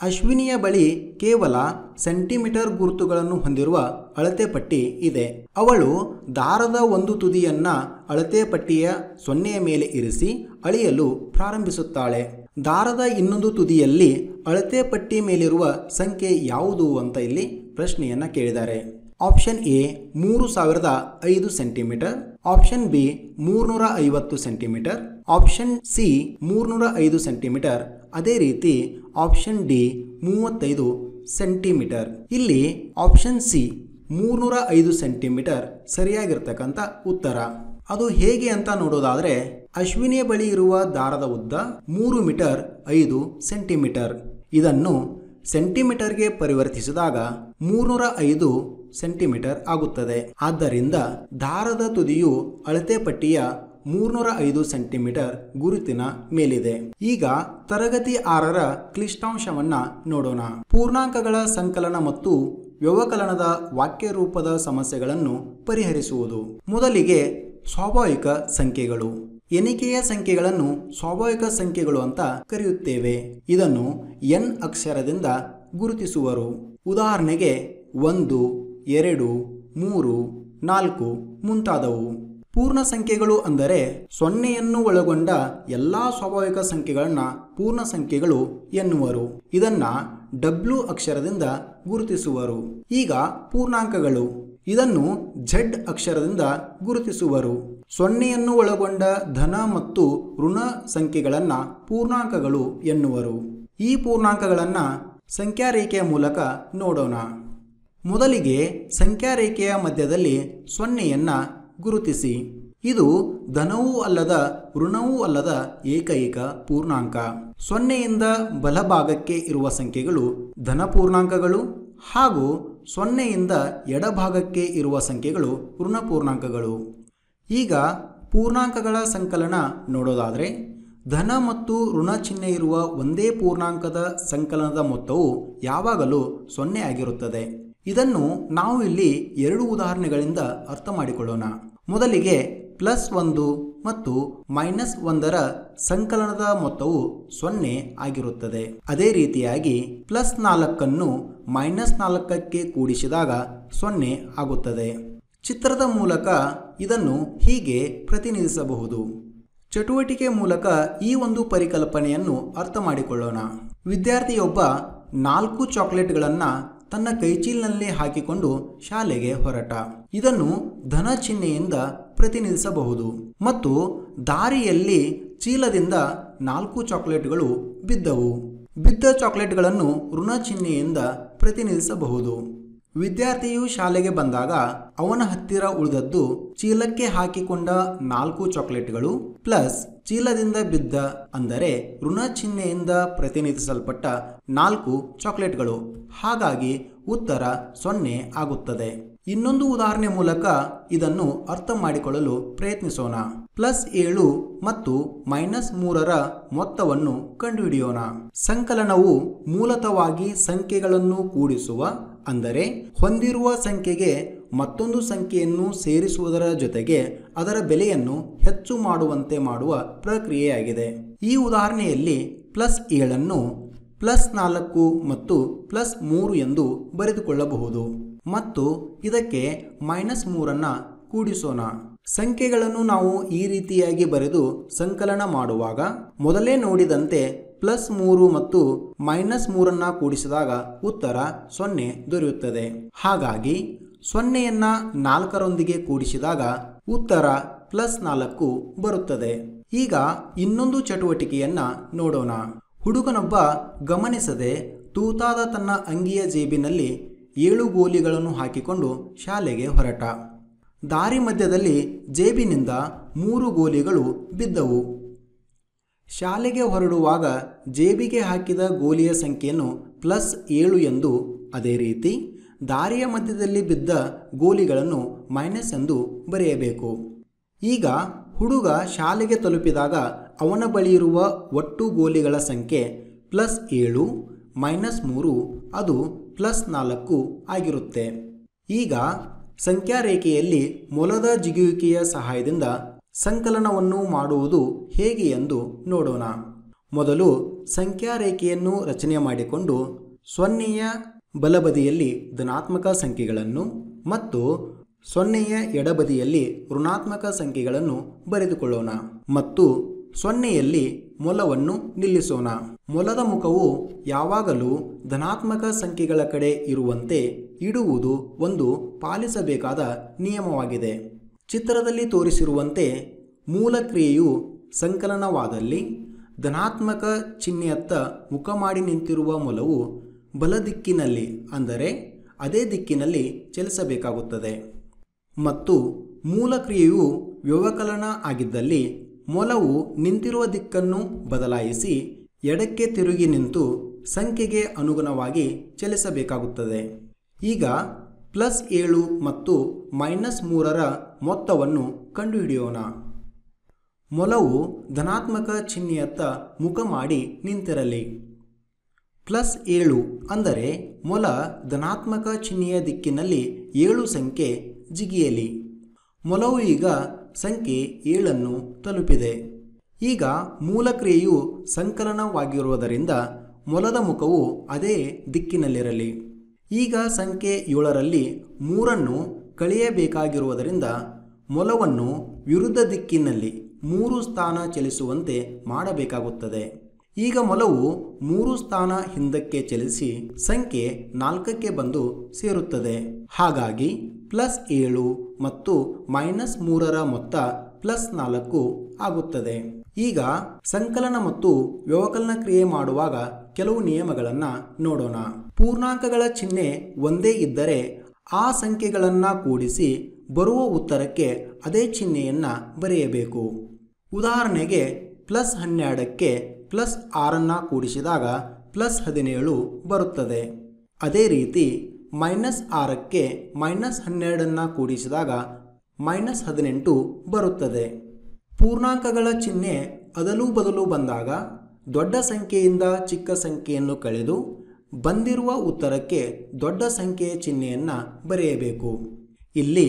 ಅಶ್ವಿನಿಯ ಬಳಿ ಕೇವಲ ಸೆಂಟಿಮೀಟರ್ ಗುರುತುಗಳನ್ನು ಹೊಂದಿರುವ ಅಳತೆ ಪಟ್ಟಿ ಇದೆ. ಅವಳು ದಾರದ ಒಂದು ತುದಿಯನ್ನ ಅಳತೆ ಪಟ್ಟಿಯ 0ಯ ಮೇಲೆ ಇರಿಸಿ ಅಳೆಯಲು ಪ್ರಾರಂಭಿಸುತ್ತಾಳೆ. ದಾರದ ಇನ್ನೊಂದು ತುದಿಯಲ್ಲಿ ಅಳತೆ ಪಟ್ಟಿ ಮೇಲಿರುವ ಸಂಖ್ಯೆ ಯಾವುದು ಅಂತ ಇಲ್ಲಿ ಪ್ರಶ್ನೆಯನ್ನ ಕೇಳಿದ್ದಾರೆ. Option A 3005 centimetre, option B 350 centimetre, option C 305 centimetre, ಅದೇ ರೀತಿ ಆಪ್ಷನ್ ಡಿ 35 ಸೆಂಟಿಮೀಟರ್. ಇಲ್ಲಿ ಆಪ್ಷನ್ ಸಿ 305 ಸೆಂಟಿಮೀಟರ್ ಸರಿಯಾಗಿರ್ತಕ್ಕಂಥ ಉತ್ತರ. ಅದು ಹೇಗೆ ಅಂತ ನೋಡೋದಾದ್ರೆ, ಅಶ್ವಿನಿಯ ಬಳಿ ಇರುವ ದಾರದ ಉದ್ದ 3 ಮೀಟರ್ 5 ಸೆಂಟಿಮೀಟರ್. ಇದನ್ನು ಸೆಂಟಿಮೀಟರ್ಗೆ ಪರಿವರ್ತಿಸಿದಾಗ 305 ಸೆಂಟಿಮೀಟರ್ ಆಗುತ್ತದೆ. ಆದ್ದರಿಂದ ದಾರದ ತುದಿಯು ಅಳತೆ ಪಟ್ಟಿಯ 305 ಸೆಂಟಿಮೀಟರ್ ಗುರುತಿನ ಮೇಲಿದೆ. ಈಗ ತರಗತಿ 6ರ ಕ್ಲಿಷ್ಟಾಂಶವನ್ನ ನೋಡೋಣ. ಪೂರ್ಣಾಂಕಗಳ ಸಂಕಲನ ಮತ್ತು ವ್ಯವಕಲನದ ವಾಕ್ಯ ರೂಪದ ಸಮಸ್ಯೆಗಳನ್ನು ಪರಿಹರಿಸುವುದು. ಮೊದಲಿಗೆ ಸ್ವಾಭಾವಿಕ ಸಂಖ್ಯೆಗಳು. ಎಣಿಕೆಯ ಸಂಖ್ಯೆಗಳನ್ನು ಸ್ವಾಭಾವಿಕ ಸಂಖ್ಯೆಗಳು ಅಂತ ಕರೆಯುತ್ತೇವೆ. ಇದನ್ನು n ಅಕ್ಷರದಿಂದ ಗುರುತಿಸುವರು. ಉದಾಹರಣೆಗೆ 1, 2, 3, 4 ಮುಂತಾದವು. ಪೂರ್ಣ ಸಂಖ್ಯೆಗಳು ಅಂದರೆ 0ಯನ್ನು ಒಳಗೊಂಡ ಎಲ್ಲಾ ಸ್ವಾಭಾವಿಕ ಸಂಖ್ಯೆಗಳನ್ನ ಪೂರ್ಣ ಸಂಖ್ಯೆಗಳು ಎನ್ನುವರು. ಇದನ್ನ W ಅಕ್ಷರದಿಂದ ಗುರುತಿಸುವರು. ಈಗ ಪೂರ್ಣಾಂಕಗಳು. ಇದನ್ನು Z ಅಕ್ಷರದಿಂದ ಗುರುತಿಸುವರು. 0ಯನ್ನು ಒಳಗೊಂಡ ಧನ ಮತ್ತು ಋಣ ಸಂಖ್ಯೆಗಳನ್ನ ಪೂರ್ಣಾಂಕಗಳು ಎನ್ನುವರು. ಈ ಪೂರ್ಣಾಂಕಗಳನ್ನ ಸಂಖ್ಯಾರೇಖೆಯ ಮೂಲಕ ನೋಡೋಣ. ಮೊದಲಿಗೆ ಸಂಖ್ಯಾರೇಖೆಯ ಮಧ್ಯದಲ್ಲಿ 0ಯನ್ನ ಗುರುತಿಸಿ. ಇದು ಧನವೂ ಅಲ್ಲದ ಋಣವೂ ಅಲ್ಲದ ಏಕೈಕ ಪೂರ್ಣಾಂಕ. 0ಯಿಂದ ಬಲಭಾಗಕ್ಕೆ ಇರುವ ಸಂಖ್ಯೆಗಳು ಧನ ಪೂರ್ಣಾಂಕಗಳು ಹಾಗೂ 0ಯಿಂದ ಎಡಭಾಗಕ್ಕೆ ಇರುವ ಸಂಖ್ಯೆಗಳು ಋಣ ಪೂರ್ಣಾಂಕಗಳು. ಈಗ ಪೂರ್ಣಾಂಕಗಳ ಸಂಕಲನ ನೋಡೋದಾದರೆ, ಧನ ಮತ್ತು ಋಣ ಚಿಹ್ನೆ ಇರುವ ಒಂದೇ ಪೂರ್ಣಾಂಕದ ಸಂಕಲನದ ಮೊತ್ತವು ಯಾವಾಗಲೂ 0 ಆಗಿರುತ್ತದೆ. ಇದನ್ನು ನಾವು ಇಲ್ಲಿ 2 ಉದಾಹರಣೆಗಳಿಂದ ಅರ್ಥ ಮಾಡಿಕೊಳ್ಳೋಣ. ಮೊದಲಿಗೆ +1 ಮತ್ತು -1ರ ಸಂಕಲನದ ಮೊತ್ತವು 0 ಆಗಿರುತ್ತದೆ. ಅದೇ ರೀತಿಯಾಗಿ +4ಅನ್ನು -4ಕ್ಕೆ ಕೂಡಿಸಿದಾಗ 0 ಆಗುತ್ತದೆ. ಚಿತ್ರದ ಮೂಲಕ ಇದನ್ನು ಹೀಗೆ ಪ್ರತಿನಿಧಿಸಬಹುದು. ಚಟುವಟಿಕೆ ಮೂಲಕ ಈ ಒಂದು ಪರಿಕಲ್ಪನೆಯನ್ನು ಅರ್ಥ ಮಾಡಿಕೊಳ್ಳೋಣ. ವಿದ್ಯಾರ್ಥಿಯೊಬ್ಬ 4 ಚಾಕ್ಲೇಟ್ಗಳನ್ನು ತನ್ನ ಕೈಚೀಲಿನಲ್ಲಿ ಹಾಕಿಕೊಂಡು ಶಾಲೆಗೆ ಹೊರಟ. ಇದನ್ನು ಧನ ಚಿಹ್ನೆಯಿಂದ ಪ್ರತಿನಿಧಿಸಬಹುದು. ಮತ್ತು ದಾರಿಯಲ್ಲಿ ಚೀಲದಿಂದ 4 ಚಾಕ್ಲೇಟ್ಗಳು ಬಿದ್ದವು. ಬಿದ್ದ ಚಾಕ್ಲೇಟ್ಗಳನ್ನು ಋಣ ಚಿಹ್ನೆಯಿಂದ ಪ್ರತಿನಿಧಿಸಬಹುದು. ವಿದ್ಯಾರ್ಥಿಯು ಶಾಲೆಗೆ ಬಂದಾಗ ಅವನ ಹತ್ತಿರ ಉಳಿದದ್ದು ಚೀಲಕ್ಕೆ ಹಾಕಿಕೊಂಡ 4 ಚಾಕ್ಲೇಟ್ಗಳು ಪ್ಲಸ್ ಚೀಲದಿಂದ ಬಿದ್ದ, ಅಂದರೆ ಋಣ ಚಿಹ್ನೆಯಿಂದ ಪ್ರತಿನಿಧಿಸಲ್ಪಟ್ಟ 4 ಚಾಕ್ಲೇಟ್ಗಳು. ಹಾಗಾಗಿ ಉತ್ತರ 0 ಆಗುತ್ತದೆ. ಇನ್ನೊಂದು ಉದಾಹರಣೆ ಮೂಲಕ ಇದನ್ನು ಅರ್ಥ ಮಾಡಿಕೊಳ್ಳಲು ಪ್ರಯತ್ನಿಸೋಣ. +7 ಮತ್ತು -3ರ ಮೊತ್ತವನ್ನು ಕಂಡುಹಿಡಿಯೋಣ. ಸಂಕಲನವು ಮೂಲತಃವಾಗಿ ಸಂಖ್ಯೆಗಳನ್ನು ಕೂಡಿಸುವ, ಅಂದರೆ ಹೊಂದಿರುವ ಸಂಖ್ಯೆಗೆ ಮತ್ತೊಂದು ಸಂಖ್ಯೆಯನ್ನು ಸೇರಿಸುವುದರ ಜೊತೆಗೆ ಅದರ ಬೆಲೆಯನ್ನು ಹೆಚ್ಚು ಮಾಡುವಂತೆ ಮಾಡುವ ಪ್ರಕ್ರಿಯೆಯಾಗಿದೆ. ಈ ಉದಾಹರಣೆಯಲ್ಲಿ +7ಅನ್ನು +4 ಮತ್ತು +3 ಎಂದು ಬರೆದುಕೊಳ್ಳಬಹುದು ಮತ್ತು ಇದಕ್ಕೆ -3ಅನ್ನು ಕೂಡಿಸೋಣ. ಸಂಖ್ಯೆಗಳನ್ನು ನಾವು ಈ ರೀತಿಯಾಗಿ ಬರೆದು ಸಂಕಲನ ಮಾಡುವಾಗ ಮೊದಲೇ ನೋಡಿದಂತೆ +3 ಮತ್ತು -3 ಕೂಡಿಸಿದಾಗ ಉತ್ತರ 0 ದೊರೆಯುತ್ತದೆ. ಹಾಗಾಗಿ 0ಯನ್ನು 4ರೊಂದಿಗೆ ಕೂಡಿಸಿದಾಗ ಉತ್ತರ +4 ಬರುತ್ತದೆ. ಈಗ ಇನ್ನೊಂದು ಚಟುವಟಿಕೆಯನ್ನ ನೋಡೋಣ. ಹುಡುಗನೊಬ್ಬ ಗಮನಿಸದೆ ತೂತಾದ ತನ್ನ ಅಂಗಿಯ ಜೇಬಿನಲ್ಲಿ 7 ಗೋಲಿಗಳನ್ನು ಹಾಕಿಕೊಂಡು ಶಾಲೆಗೆ ಹೊರಟ. ದಾರಿ ಮಧ್ಯದಲ್ಲಿ ಜೇಬಿನಿಂದ 3 ಗೋಲಿಗಳು ಬಿದ್ದವು. ಶಾಲೆಗೆ ಹೊರಡುವಾಗ ಜೇಬಿಗೆ ಹಾಕಿದ ಗೋಲಿಯ ಸಂಖ್ಯೆಯನ್ನು +7 ಎಂದು, ಅದೇ ರೀತಿ ದಾರಿಯ ಮಧ್ಯದಲ್ಲಿ ಬಿದ್ದ ಗೋಲಿಗಳನ್ನು - ಎಂದು ಬರೆಯಬೇಕು. ಈಗ ಹುಡುಗ ಶಾಲೆಗೆ ತಲುಪಿದಾಗ ಅವನ ಬಳಿ ಇರುವ ಒಟ್ಟು ಗೋಲಿಗಳ ಸಂಖ್ಯೆ +7 -3 ಅದು +4 ಆಗಿರುತ್ತೆ. ಈಗ ಸಂಖ್ಯಾ ರೇಖೆಯಲ್ಲಿ ಮೊಲದ ಜಿಗುವಿಕೆಯ ಸಹಾಯದಿಂದ ಸಂಕಲನವನ್ನು ಮಾಡುವುದು ಹೇಗೆ ಎಂದು ನೋಡೋಣ. ಮೊದಲು ಸಂಖ್ಯಾ ರೇಖೆಯನ್ನು ರಚನೆ ಮಾಡಿಕೊಂಡು 0ಯ ಬಲಬದಿಯಲ್ಲಿ ಧನಾತ್ಮಕ ಸಂಖ್ಯೆಗಳನ್ನು ಮತ್ತು 0ಯ ಎಡಬದಿಯಲ್ಲಿ ಋಣಾತ್ಮಕ ಸಂಖ್ಯೆಗಳನ್ನು ಬರೆದುಕೊಳ್ಳೋಣ ಮತ್ತು 0ಯಲ್ಲಿ ಮೊಲವನ್ನು ನಿಲ್ಲಿಸೋಣ. ಮೊಲದ ಮುಖವು ಯಾವಾಗಲೂ ಧನಾತ್ಮಕ ಸಂಖ್ಯೆಗಳ ಕಡೆ ಇರುವಂತೆ ಇಡುವುದು ಒಂದು ಪಾಲಿಸಬೇಕಾದ ನಿಯಮವಾಗಿದೆ. ಚಿತ್ರದಲ್ಲಿ ತೋರಿಸಿರುವಂತೆ ಮೂಲ ಕ್ರಿಯೆಯು ಸಂಕಲನವಾದಲ್ಲಿ ಧನಾತ್ಮಕ ಚಿಹ್ನೆಯತ್ತ ಮುಖ ಮಾಡಿ ನಿಂತಿರುವ ಮೊಲವು ಬಲದಿಕ್ಕಿನಲ್ಲಿ, ಅಂದರೆ ಅದೇ ದಿಕ್ಕಿನಲ್ಲಿ ಚಲಿಸಬೇಕಾಗುತ್ತದೆ. ಮತ್ತು ಮೂಲ ಕ್ರಿಯೆಯು ವ್ಯವಕಲನ ಆಗಿದ್ದಲ್ಲಿ ಮೊಲವು ನಿಂತಿರುವ ದಿಕ್ಕನ್ನು ಬದಲಾಯಿಸಿ ಎಡಕ್ಕೆ ತಿರುಗಿ ನಿಂತು ಸಂಖ್ಯೆಗೆ ಅನುಗುಣವಾಗಿ ಚಲಿಸಬೇಕಾಗುತ್ತದೆ. ಈಗ +7 ಮತ್ತು -3ರ ಮೊತ್ತವನ್ನು ಕಂಡುಹಿಡಿಯೋಣ. ಮೊಲವು ಧನಾತ್ಮಕ ಚಿಹ್ನೆಯತ್ತ ಮುಖ ಮಾಡಿ ನಿಂತಿರಲಿ. +7 ಅಂದರೆ ಮೊಲ ಧನಾತ್ಮಕ ಚಿಹ್ನೆಯ ದಿಕ್ಕಿನಲ್ಲಿ 7 ಸಂಖ್ಯೆ ಜಿಗಿಯಲಿ. ಮೊಲವು ಈಗ ಸಂಖ್ಯೆ 7ನ್ನು ತಲುಪಿದೆ. ಈಗ ಮೂಲ ಕ್ರಿಯೆಯು ಸಂಕಲನವಾಗಿರುವುದರಿಂದ ಮೊಲದ ಮುಖವು ಅದೇ ದಿಕ್ಕಿನಲ್ಲಿರಲಿ. ಈಗ ಸಂಖ್ಯೆ 7ರಲ್ಲಿ 3ನ್ನು ಕಳೆಯಬೇಕಾಗಿರುವುದರಿಂದ ಮೊಲವನ್ನು ವಿರುದ್ಧ ದಿಕ್ಕಿನಲ್ಲಿ 3 ಸ್ಥಾನ ಚಲಿಸುವಂತೆ ಮಾಡಬೇಕಾಗುತ್ತದೆ. ಈಗ ಮೊಲವು 3 ಸ್ಥಾನ ಹಿಂದಕ್ಕೆ ಚಲಿಸಿ ಸಂಖ್ಯೆ 4ಕ್ಕೆ ಬಂದು ಸೇರುತ್ತದೆ. ಹಾಗಾಗಿ +7 ಮತ್ತು -3ರ ಮೊತ್ತ +4 ಆಗುತ್ತದೆ. ಈಗ ಸಂಕಲನ ಮತ್ತು ವ್ಯವಕಲನ ಕ್ರಿಯೆ ಮಾಡುವಾಗ ಕೆಲವು ನಿಯಮಗಳನ್ನು ನೋಡೋಣ. ಪೂರ್ಣಾಂಕಗಳ ಚಿಹ್ನೆ ಒಂದೇ ಇದ್ದರೆ ಆ ಸಂಖ್ಯೆಗಳನ್ನು ಕೂಡಿಸಿ ಬರುವ ಉತ್ತರಕ್ಕೆ ಅದೇ ಚಿಹ್ನೆಯನ್ನು ಬರೆಯಬೇಕು. ಉದಾಹರಣೆಗೆ +12ಕ್ಕೆ +6 ಕೂಡಿಸಿದಾಗ +17 ಬರುತ್ತದೆ. ಅದೇ ರೀತಿ -6ಕ್ಕೆ -12 ಕೂಡಿಸಿದಾಗ -18 ಬರುತ್ತದೆ. ಪೂರ್ಣಾಂಕಗಳ ಚಿಹ್ನೆ ಅದಲು ಬದಲು ಬಂದಾಗ ದೊಡ್ಡ ಸಂಖ್ಯೆಯಿಂದ ಚಿಕ್ಕ ಸಂಖ್ಯೆಯನ್ನು ಕಳೆದು ಬಂದಿರುವ ಉತ್ತರಕ್ಕೆ ದೊಡ್ಡ ಸಂಖ್ಯೆಯ ಚಿಹ್ನೆಯನ್ನು ಬರೆಯಬೇಕು. ಇಲ್ಲಿ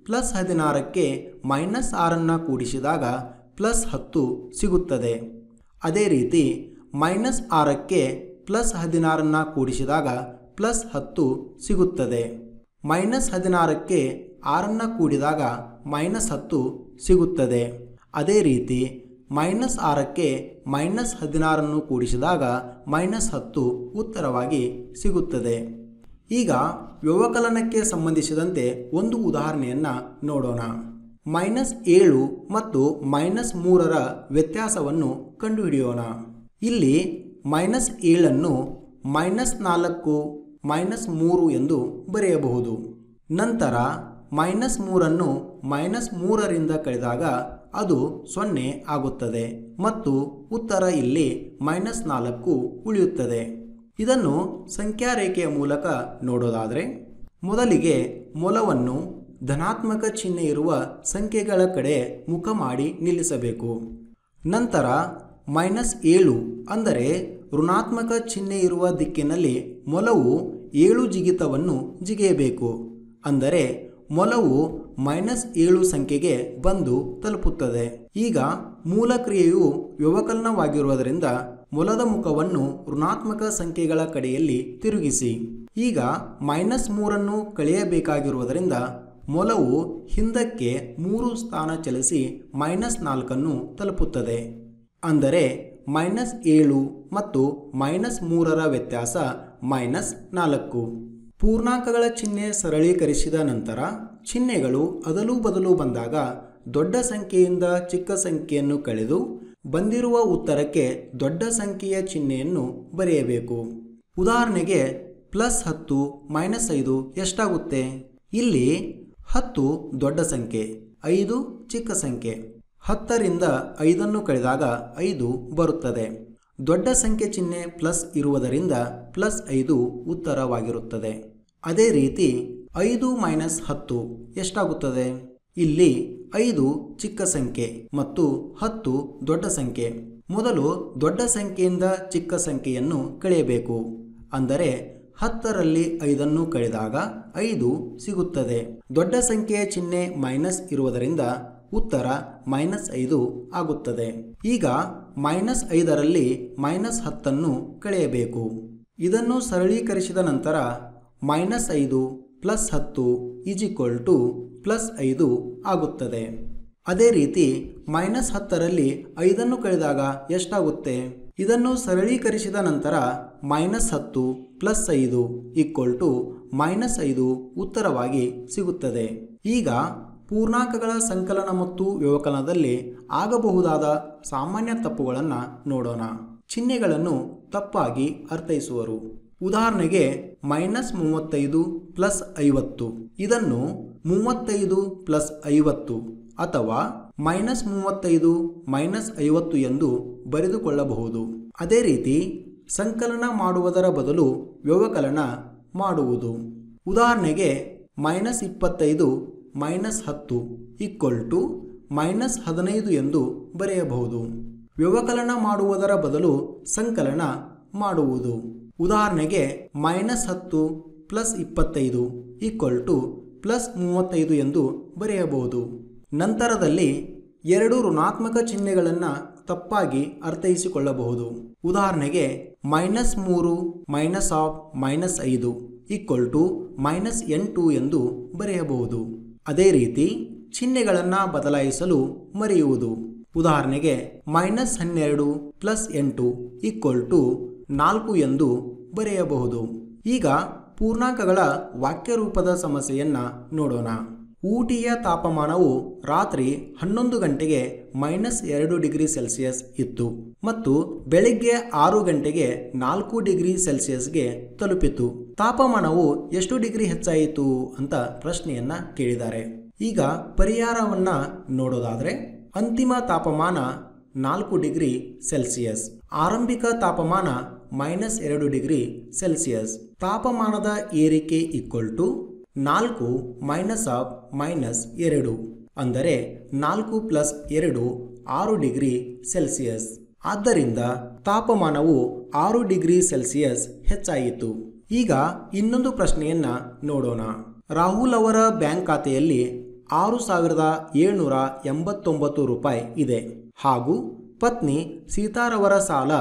+16ಕ್ಕೆ -6 ಕೂಡಿಸಿದಾಗ +10 ಸಿಗುತ್ತದೆ. ಅದೇ ರೀತಿ -6ಕ್ಕೆ +16 ಕೂಡಿಸಿದಾಗ +10 ಸಿಗುತ್ತದೆ. -16ಕ್ಕೆ 6 ಕೂಡಿದಾಗ -10 ಸಿಗುತ್ತದೆ. ಅದೇ ರೀತಿ -6ಕ್ಕೆ -16 ಕೂಡಿಸಿದಾಗ -10 ಉತ್ತರವಾಗಿ ಸಿಗುತ್ತದೆ. ಈಗ ವ್ಯವಕಲನಕ್ಕೆ ಸಂಬಂಧಿಸಿದಂತೆ ಒಂದು ಉದಾಹರಣೆಯನ್ನು ನೋಡೋಣ. -7 ಮತ್ತು -3ರ ವ್ಯತ್ಯಾಸವನ್ನು ಕಂಡುಹಿಡಿಯೋಣ. ಇಲ್ಲಿ -7ನ್ನು -4 -3 ಎಂದು ಬರೆಯಬಹುದು. ನಂತರ -3ನ್ನು -3ರಿಂದ ಕಳೆದಾಗ ಅದು 0 ಆಗುತ್ತದೆ ಮತ್ತು ಉತ್ತರ ಇಲ್ಲಿ -4 ಉಳಿಯುತ್ತದೆ. ಇದನ್ನು ಸಂಖ್ಯಾ ರೇಖೆಯ ಮೂಲಕ ನೋಡೋದಾದರೆ ಮೊದಲಿಗೆ ಮೊಲವನ್ನು ಧನಾತ್ಮಕ ಚಿಹ್ನೆ ಇರುವ ಸಂಖ್ಯೆಗಳ ಕಡೆ ಮುಖ ಮಾಡಿ ನಿಲ್ಲಿಸಬೇಕು. ನಂತರ -7 ಅಂದರೆ ಋಣಾತ್ಮಕ ಚಿಹ್ನೆ ಇರುವ ದಿಕ್ಕಿನಲ್ಲಿ ಮೊಲವು 7 ಜಿಗಿತವನ್ನು ಜಿಗಿಯಬೇಕು. ಅಂದರೆ ಮೊಲವು -7 ಸಂಖ್ಯೆಗೆ ಬಂದು ತಲುಪುತ್ತದೆ. ಈಗ ಮೂಲ ಕ್ರಿಯೆಯು ವ್ಯವಕಲನವಾಗಿರುವುದರಿಂದ ಮೊಲದ ಮುಖವನ್ನು ಋಣಾತ್ಮಕ ಸಂಖ್ಯೆಗಳ ಕಡೆಯಲ್ಲಿ ತಿರುಗಿಸಿ. ಈಗ -3ನ್ನು ಕಳೆಯಬೇಕಾಗಿರುವುದರಿಂದ ಮೊಲವು ಹಿಂದಕ್ಕೆ 3 ಸ್ಥಾನ ಚಲಿಸಿ -4 ತಲುಪುತ್ತದೆ. ಅಂದರೆ -7 ಮತ್ತು -3ರ ವ್ಯತ್ಯಾಸ -4. ಪೂರ್ಣಾಂಕಗಳ ಚಿಹ್ನೆ ಸರಳೀಕರಿಸಿದ ನಂತರ ಚಿಹ್ನೆಗಳು ಅದಲು ಬದಲು ಬಂದಾಗ ದೊಡ್ಡ ಸಂಖ್ಯೆಯಿಂದ ಚಿಕ್ಕ ಸಂಖ್ಯೆಯನ್ನು ಕಳೆದು ಬಂದಿರುವ ಉತ್ತರಕ್ಕೆ ದೊಡ್ಡ ಸಂಖ್ಯೆಯ ಚಿಹ್ನೆಯನ್ನು ಬರೆಯಬೇಕು. ಉದಾಹರಣೆಗೆ +10 -5 ಎಷ್ಟಾಗುತ್ತೆ? ಇಲ್ಲಿ 10 ದೊಡ್ಡ ಸಂಖ್ಯೆ, 5 ಚಿಕ್ಕ ಸಂಖ್ಯೆ. 10ರಿಂದ 5 ಕಳೆದಾಗ 5 ಬರುತ್ತದೆ. ದೊಡ್ಡ ಸಂಖ್ಯೆ ಚಿಹ್ನೆ ಪ್ಲಸ್ ಇರುವುದರಿಂದ +5 ಉತ್ತರವಾಗಿರುತ್ತದೆ. ಅದೇ ರೀತಿ 5 - 10 ಎಷ್ಟಾಗುತ್ತದೆ? ಇಲ್ಲಿ 5 ಚಿಕ್ಕ ಸಂಖ್ಯೆ ಮತ್ತು 10 ದೊಡ್ಡ ಸಂಖ್ಯೆ. ಮೊದಲು ದೊಡ್ಡ ಸಂಖ್ಯೆಯಿಂದ ಚಿಕ್ಕ ಸಂಖ್ಯೆಯನ್ನು ಕಳೆಯಬೇಕು. ಅಂದರೆ 10ರಲ್ಲಿ 5 ಕಳೆದಾಗ 5 ಸಿಗುತ್ತದೆ. ದೊಡ್ಡ ಸಂಖ್ಯೆಯ ಚಿಹ್ನೆ ಮೈನಸ್ ಇರುವುದರಿಂದ ಉತ್ತರ -5 ಆಗುತ್ತದೆ. ಈಗ -5ರಲ್ಲಿ -10 ಕಳೆಯಬೇಕು. ಇದನ್ನು ಸರಳೀಕರಿಸಿದ ನಂತರ -5 + 10 +5 ಆಗುತ್ತದೆ. ಅದೇ ರೀತಿ -10ರಲ್ಲಿ 5 ಕಳೆದಾಗ ಎಷ್ಟಾಗುತ್ತೆ? ಇದನ್ನು ಸರಳೀಕರಿಸಿದ ನಂತರ -10 + 5 -5 ಉತ್ತರವಾಗಿ ಸಿಗುತ್ತದೆ. ಈಗ ಪೂರ್ಣಾಂಕಗಳ ಸಂಕಲನ ಮತ್ತು ವ್ಯವಕಲನದಲ್ಲಿ ಆಗಬಹುದಾದ ಸಾಮಾನ್ಯ ತಪ್ಪುಗಳನ್ನು ನೋಡೋಣ. ಚಿಹ್ನೆಗಳನ್ನು ತಪ್ಪಾಗಿ ಅರ್ಥೈಸುವರು. ಉದಾಹರಣೆಗೆ -35 + 50 ಇದನ್ನು 35 + 50 ಅಥವಾ -35 - 50 ಎಂದು ಬರೆದುಕೊಳ್ಳಬಹುದು. ಅದೇ ರೀತಿ ಸಂಕಲನ ಮಾಡುವುದರ ಬದಲು ವ್ಯವಕಲನ ಮಾಡುವುದು. ಉದಾಹರಣೆಗೆ -25 - 10 -15 ಎಂದು ಬರೆಯಬಹುದು. ವ್ಯವಕಲನ ಮಾಡುವುದರ ಬದಲು ಸಂಕಲನ ಮಾಡುವುದು. ಉದಾಹರಣೆಗೆ -10 + 25 +35 ಎಂದು ಬರೆಯಬಹುದು. ನಂತರದಲ್ಲಿ 2 ಋಣಾತ್ಮಕ ಚಿಹ್ನೆಗಳನ್ನು ತಪ್ಪಾಗಿ ಅರ್ಥೈಸಿಕೊಳ್ಳಬಹುದು. ಉದಾಹರಣೆಗೆ -3 -5 -8 ಎಂದು ಬರೆಯಬಹುದು. ಅದೇ ರೀತಿ ಚಿಹ್ನೆಗಳನ್ನು ಬದಲಾಯಿಸಲು ಮರೆಯುವುದು. ಉದಾಹರಣೆಗೆ -12 + 8 4 ಎಂದು ಬರೆಯಬಹುದು. ಈಗ ಪೂರ್ಣಾಂಕಗಳ ವಾಕ್ಯರೂಪದ ಸಮಸ್ಯೆಯನ್ನು ನೋಡೋಣ. ಊಟಿಯ ತಾಪಮಾನವು ರಾತ್ರಿ 11 ಗಂಟೆಗೆ -2 ಡಿಗ್ರಿ ಸೆಲ್ಸಿಯಸ್ ಇತ್ತು ಮತ್ತು ಬೆಳಿಗ್ಗೆ 6 ಗಂಟೆಗೆ 4 ಡಿಗ್ರಿ ಸೆಲ್ಸಿಯಸ್ಗೆ ತಲುಪಿತು. ತಾಪಮಾನವು ಎಷ್ಟು ಡಿಗ್ರಿ ಹೆಚ್ಚಾಯಿತು ಅಂತ ಪ್ರಶ್ನೆಯನ್ನ ಕೇಳಿದ್ದಾರೆ. ಈಗ ಪರಿಹಾರವನ್ನ ನೋಡೋದಾದ್ರೆ ಅಂತಿಮ ತಾಪಮಾನ 4 ಡಿಗ್ರಿ ಸೆಲ್ಸಿಯಸ್, ಆರಂಭಿಕ ತಾಪಮಾನ -2 ಡಿಗ್ರಿ ಸೆಲ್ಸಿಯಸ್. ತಾಪಮಾನದ ಏರಿಕೆ = 4 -2 ಅಂದರೆ 4 + 2 6 ಡಿಗ್ರಿ ಸೆಲ್ಸಿಯಸ್. ಆದ್ದರಿಂದ ತಾಪಮಾನವು 6 ಡಿಗ್ರಿ ಸೆಲ್ಸಿಯಸ್ ಹೆಚ್ಚಾಯಿತು. ಈಗ ಇನ್ನೊಂದು ಪ್ರಶ್ನೆಯನ್ನ ನೋಡೋಣ. ರಾಹುಲ್ ಅವರ ಬ್ಯಾಂಕ್ ಖಾತೆಯಲ್ಲಿ 6,789 ರೂಪಾಯಿ ಇದೆ ಹಾಗೂ ಪತ್ನಿ ಸೀತಾರವರ ಸಾಲ